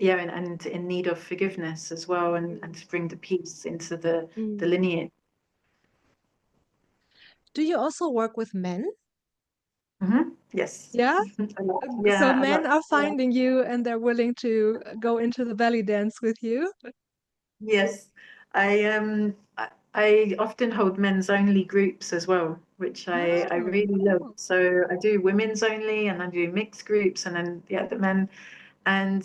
yeah, and in need of forgiveness as well, and Mm. to bring the peace into the Mm. lineage. Do you also work with men? Yes. Yeah. A lot. So Yeah, a men lot. are Yeah. finding you and they're willing to go into the belly dance with you. Yes, I often hold men's only groups as well, which I Oh, really love. cool. So I do women's only, and I do mixed groups, and then yeah, the men, and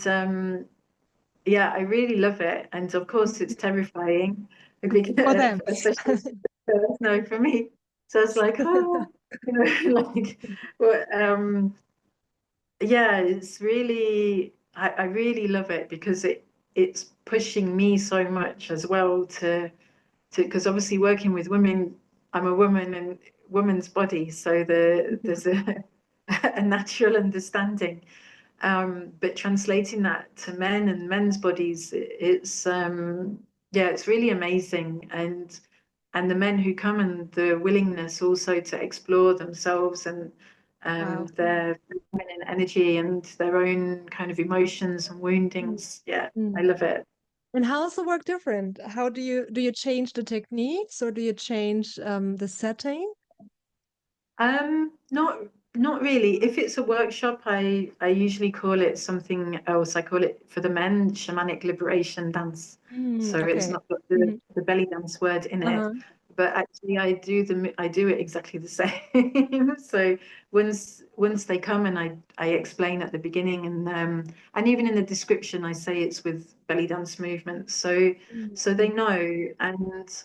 yeah, I really love it. And of course, it's terrifying, For because, them. especially no, for me. So it's like, oh, like, but yeah, it's really, I really love it because it's pushing me so much as well to because obviously working with women, I'm a woman and woman's body, so there's a a natural understanding. But translating that to men and men's bodies, it's yeah, it's really amazing. And the men who come, and the willingness also to explore themselves and Wow. their feminine energy and their own kind of emotions and Mm. woundings. Yeah, I Mm. love it. And how is the work different? How do you change the techniques, or do you change the setting? Not not really. If it's a workshop, I usually call it something else. I call it, for the men, shamanic liberation dance. Mm, So it's okay. not got Hmm. the belly dance word in it, Uh-huh. but actually I do it exactly the same. So once they come, and I explain at the beginning, and even in the description I say it's with belly dance movements. So they Mm, know. And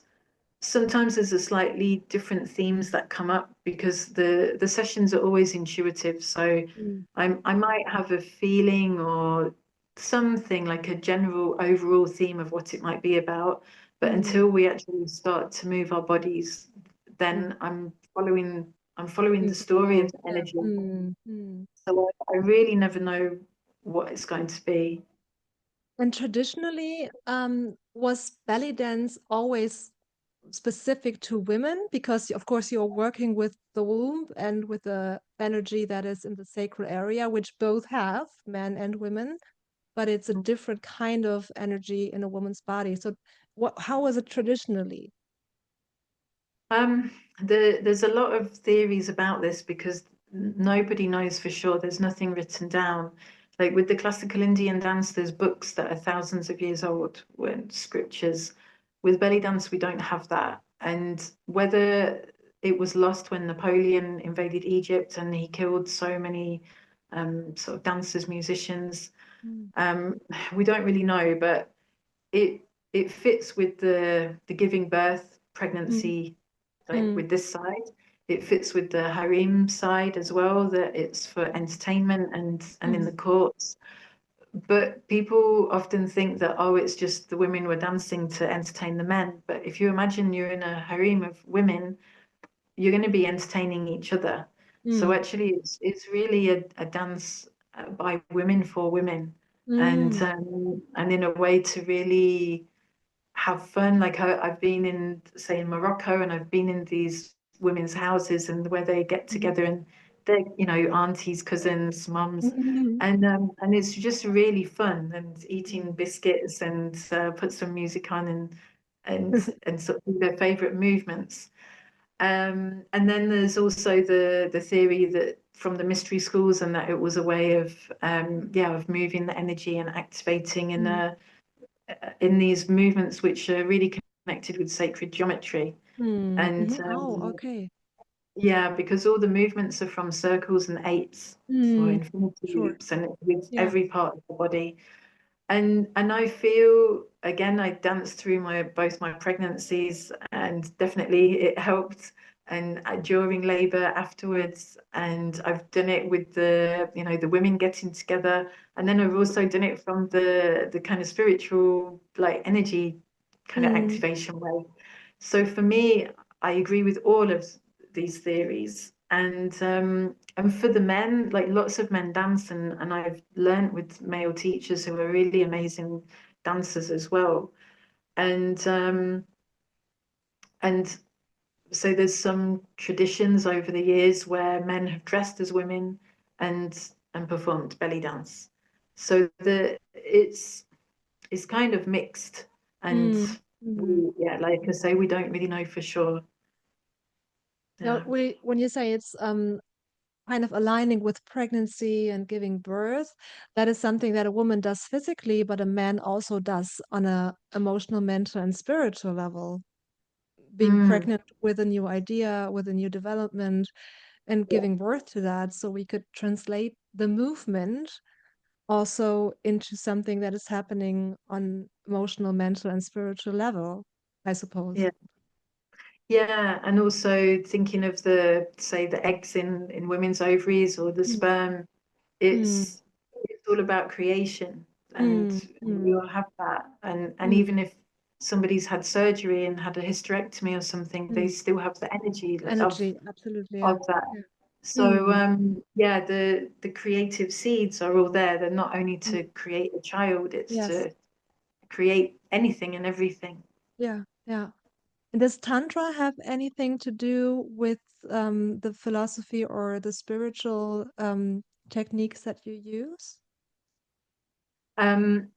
sometimes there's a slightly different themes that come up because the sessions are always intuitive. So mm, I might have a feeling or something like a general overall theme of what it might be about, but mm, until we actually start to move our bodies, mm. then I'm following You the story of go. the Yeah. energy. Mm, mm. So I really never know what it's going to be. And traditionally, was belly dance always specific to women? Because of course you're working with the womb and with the energy that is in the sacral area, which both have, men and women, but it's a different kind of energy in a woman's body. So how was it traditionally? There's a lot of theories about this because nobody knows for sure. There's nothing written down. Like with the classical Indian dance, there's books that are thousands of years old, when scriptures. With belly dance, we don't have that. And whether it was lost when Napoleon invaded Egypt and he killed so many sort of dancers, musicians, Mm. we don't really know. But it it fits with the giving birth, Mm. pregnancy, like Mm. with this side. It fits with the harem side as well, that it's for entertainment and in Mm. the courts. But people often think that, oh, it's just the women were dancing to entertain the men. But if you imagine you're in a harem of women, you're going to be entertaining each other. So Mm. actually, it's really a dance by women for women, Mm. and in a way to really have fun. Like I've been in, say, in Morocco, and I've been in these women's houses, and where they get Mm. together, and they're, aunties, cousins, mums, Mm. and it's just really fun, and eating biscuits, and put some music on, and sort of do their favorite movements. And then there's also the theory that from the mystery schools, and that it was a way of of moving the energy and activating Mm. in these movements which are really connected with sacred geometry. Mm. And Mhm. Oh, okay. yeah, because all the movements are from circles and eights or Mm. infinity Sure. loops, and with Yeah. every part of the body. And I feel, again, I danced through both my pregnancies, and definitely it helped. And during labor, afterwards, and I've done it with the women getting together, and then I've also done it from the kind of spiritual, like, energy kind of Mm. activation way. So for me, I agree with all of these theories. And for the men, like, lots of men dance, and I've learned with male teachers who are really amazing dancers as well. And so there's some traditions over the years where men have dressed as women and performed belly dance. So it's kind of mixed, and Mm. Mm. yeah, like I say, we don't really know for sure. Now, Yeah. when you say it's kind of aligning with pregnancy and giving birth, that is something that a woman does physically, but a man also does on a emotional, mental, and spiritual level. Being Mm, pregnant with a new idea, with a new development, and yeah. giving birth to that, so we could translate the movement also into something that is happening on emotional, mental, and spiritual level, I suppose. Yeah. Yeah, and also thinking of say, the eggs in women's ovaries, or the Mm. sperm, Mm. it's all about creation, and Mm. we Mm. all have that. And Mm. even if somebody's had surgery and had a hysterectomy or something, they Mm. still have the energy Energy, absolutely, of yeah. that. Yeah. So Mm. yeah, the creative seeds are all there. They're not only Mm. to create a child, it's Yes. to create anything and everything. Yeah. Yeah. And does Tantra have anything to do with the philosophy or the spiritual techniques that you use? Um,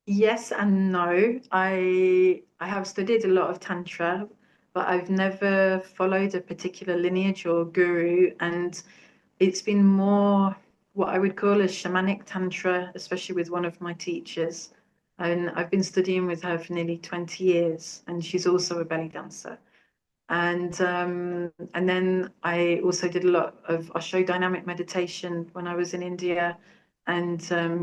Yes and no. I have studied a lot of tantra, but I've never followed a particular lineage or guru, and it's been more what I would call a shamanic tantra, especially with one of my teachers. And I've been studying with her for nearly 20 years, and she's also a belly dancer. And then I also did a lot of Osho dynamic meditation when I was in India, and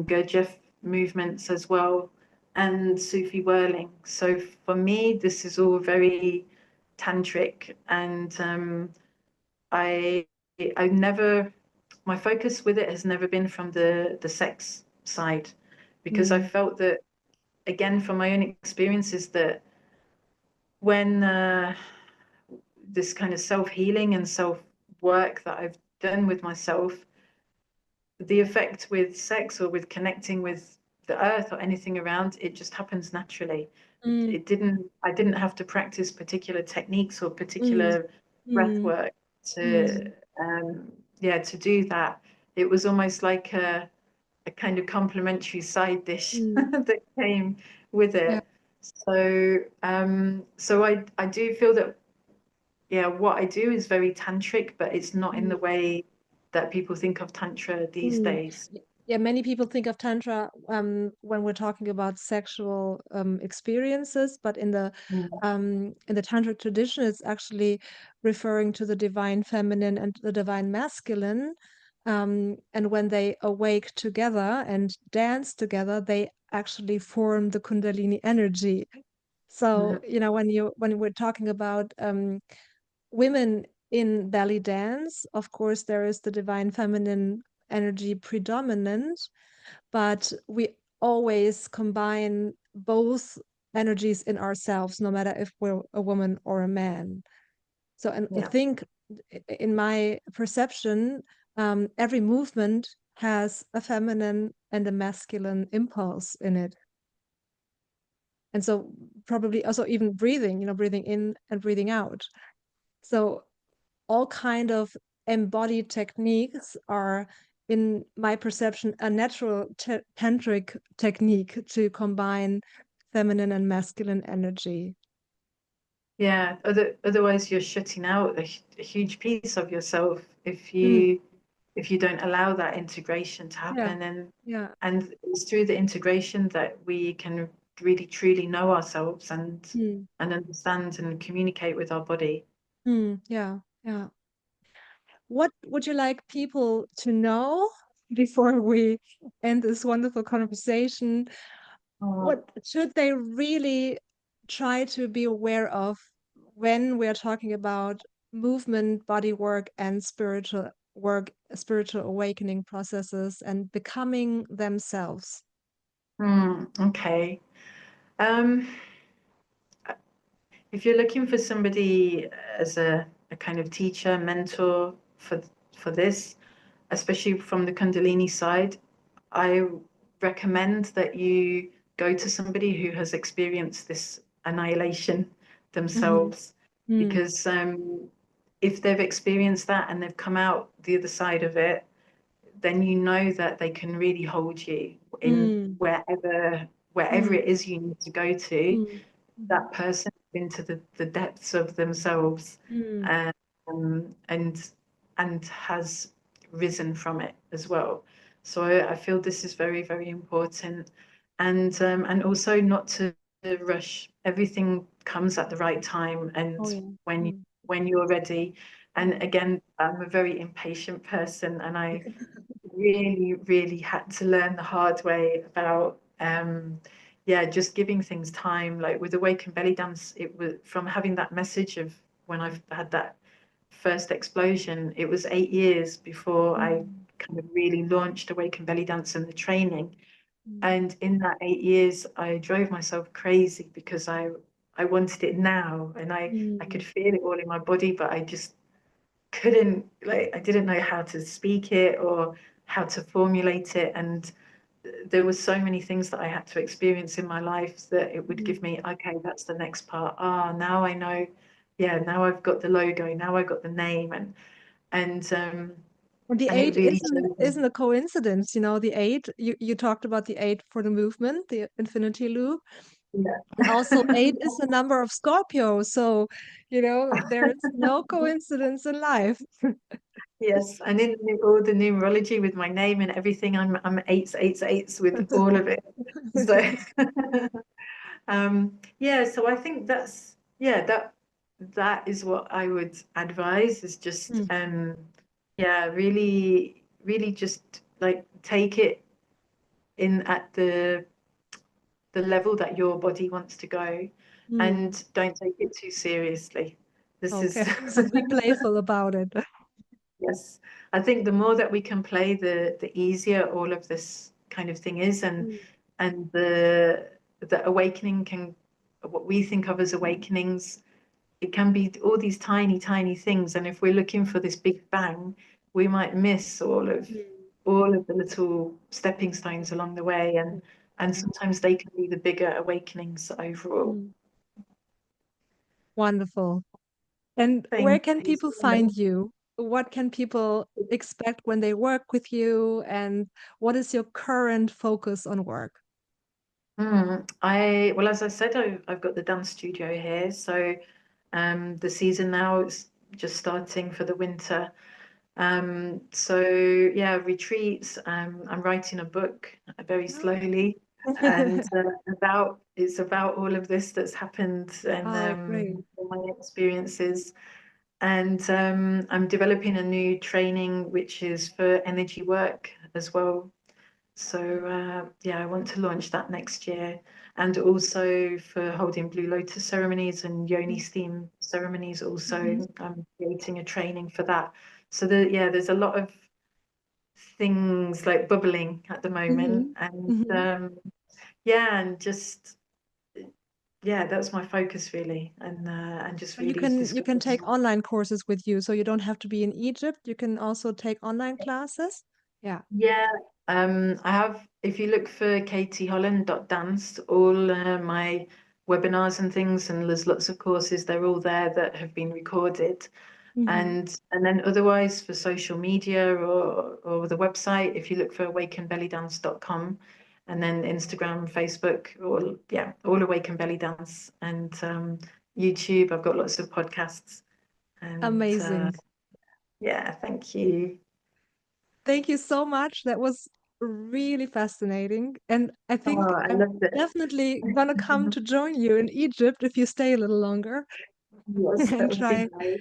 Gurdjieff movements as well, and Sufi whirling. So for me, this is all very tantric, and I I never my focus with it has never been from the sex side, because I Mm. felt that, again, from my own experiences, that when this kind of self-healing and self-work that I've done with myself, the effect with sex or with connecting with the earth or anything around, it just happens naturally. Mm. I didn't have to practice particular techniques or Mm. particular breath Mm. work to Mm. to do that. It was almost like a kind of complementary side dish Mm. that came with Yeah. it. So I do feel that yeah, what I do is very tantric, but it's not in the Mm. way that people think of tantra these Mm. days. Yeah, many people think of Tantra when we're talking about sexual experiences, but Mm. in the Tantric tradition, it's actually referring to the divine feminine and the divine masculine. And when they awake together and dance together, they actually form the Kundalini energy. So, Mm. you know, when we're talking about women in belly dance, of course, there is the divine feminine energy predominant, but we always combine both energies in ourselves, no matter if we're a woman or a man. So, and I Yeah. think in my perception, every movement has a feminine and a masculine impulse in it. And so probably also even breathing, you know, breathing in and breathing out. So all kind of embodied techniques are, in my perception, a natural tantric technique to combine feminine and masculine energy. Yeah. Otherwise, you're shutting out a huge piece of yourself Mm, if you don't allow that integration to yeah, happen. yeah. And it's through the integration that we can really truly know ourselves Mm, and understand and communicate with our body. yeah, yeah. What would you like people to know before we end this wonderful conversation? Oh. What should they really try to be aware of when we're talking about movement, body work, and spiritual work, spiritual awakening processes, and becoming themselves? Okay. Um, if you're looking for somebody as a kind of teacher, mentor for this, especially from the Kundalini side, I recommend that you go to somebody who has experienced this annihilation Mm-hmm. themselves, Mm, because if they've experienced that and they've come out the other side of it, then you know that they can really hold you in mm, wherever mm, it is you need to go to. mm, mhm, That person into the depths of themselves, mm, and has risen from it as well. So I feel this is very, very important, and also not to rush. Everything comes at the right time, oh and yeah. when Mm, when you're ready. And mm, again, I'm a very impatient person, and I really, really had to learn the hard way about yeah, just giving things time. Like with Awakened Bellydance, it was from having that message of when I've had that first explosion, it was 8 years before I mm, kind of really launched Awakened Bellydance and the training. mm, And in that 8 years, I drove myself crazy because I wanted it now, and I could mm, feel it all in my body, but I just couldn't, like, I didn't know how to speak it or how to formulate it. And there were so many things that I had to experience in my life that it would give mm. me, okay, that's the next part. Now I know. Yeah, now I've got the logo, now I got the name, and And the and it eight really showed me. isn't a coincidence, you know, the eight, you talked about the eight for the movement, the infinity loop. And also Yeah. eight is the number of Scorpio. So, you know, there is no coincidence in life. Yes, and in all the numerology with my name and everything, I'm eights, eights, eights with all of it. So yeah, so I think that's, yeah, that is what I would advise, is just Mm, yeah, really, really just like take it in at the level that your body wants to go, mm. and don't take it too seriously. This is Okay. So be playful about it. yes, I think the more that we can play, the easier all of this kind of thing is, Mm, and the awakening can, what we think of as awakenings, it can be all these tiny, tiny things. And if we're looking for this big bang, we might miss mm, all of the little stepping stones along the way, and sometimes they can be the bigger awakenings overall. mm. Wonderful. And where Thank can people find you. you? What can people expect when they work with you? And what is your current focus on work? Well, as I said, I've got the dance studio here, so The season now is just starting for the winter. So yeah, retreats. I'm writing a book very slowly, and it's about all of this that's happened and Great. my experiences. And I'm developing a new training which is for energy work as well. So yeah, I want to launch that next year, and also for holding Blue Lotus ceremonies and Yoni steam ceremonies. Also, I'm creating a training for that. So there's a lot of things like bubbling at the moment, and yeah, and just yeah, that's my focus really, and just You release can this. take online courses with you, so you don't have to be in Egypt. You can also take online classes. Yeah. Yeah, I have, if you look for katieholland.dance, all my webinars and things, and there's lots of courses, they're all there that have been recorded. And then otherwise for social media or the website, if you look for awakenbellydance.com, and then Instagram, Facebook, all Awaken Belly Dance, and YouTube, I've got lots of podcasts. And Amazing. yeah, thank you. Thank you so much. That was really fascinating. And I think I I'm loved it. definitely gonna come to join you in Egypt if you stay a little longer Yes, that and would be nice.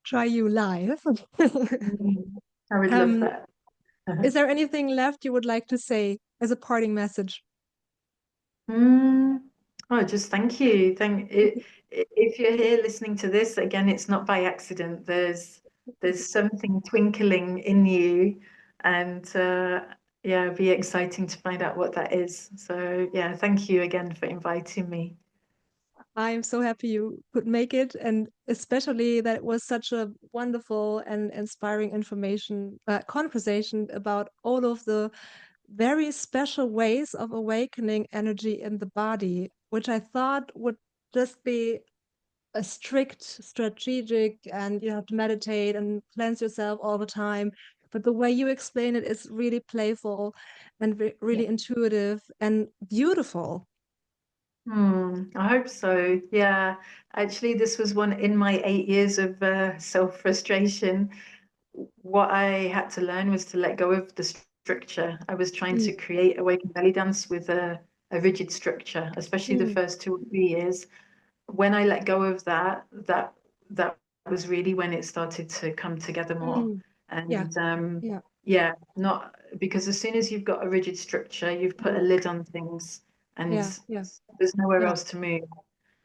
try you live. I would love Um, that. is there anything left you would like to say as a parting message? Oh, just thank you. If you're here listening to this, again, it's not by accident. There's something twinkling in you, and yeah, it'd be exciting to find out what that is. So yeah, thank you again for inviting me. I'm so happy you could make it, and especially that it was such a wonderful and inspiring information conversation about all of the very special ways of awakening energy in the body, which I thought would just be a strict, strategic, and you have to meditate and cleanse yourself all the time. But the way you explain it is really playful and Yeah. really intuitive and beautiful. I hope so. Yeah. Actually, this was one in my 8 years of self-frustration. What I had to learn was to let go of the structure. I was trying to Mm, create Awakened Belly Dance with a rigid structure, especially the mm, first 2 or 3 years. When I let go of that was really when it started to come together more. mm. Yeah, And yeah, yeah, not because as soon as you've got a rigid structure, you've put a mm, lid on things, and yeah, yeah, there's nowhere yeah, else to move.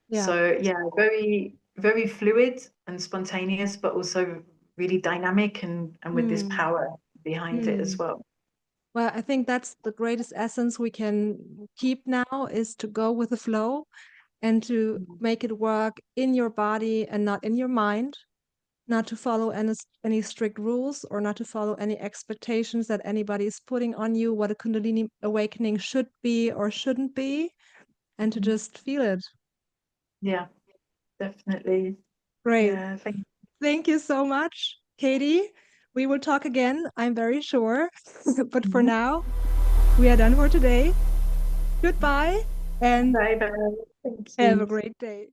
yeah. So yeah, very, very fluid and spontaneous, but also really dynamic and with this Mm, power behind it as mm. well. Well, I think that's the greatest essence we can keep now is to go with the flow and to make it work in your body and not in your mind, not to follow any strict rules or not to follow any expectations that anybody is putting on you, what a Kundalini awakening should be or shouldn't be, and to Mhm. just feel it. Yeah, definitely. Great. Yeah, thank you. Thank you so much, Katie. We will talk again, I'm very sure. But for Mhm. now, we are done for today. Goodbye and Bye bye. Thank have a you. great day.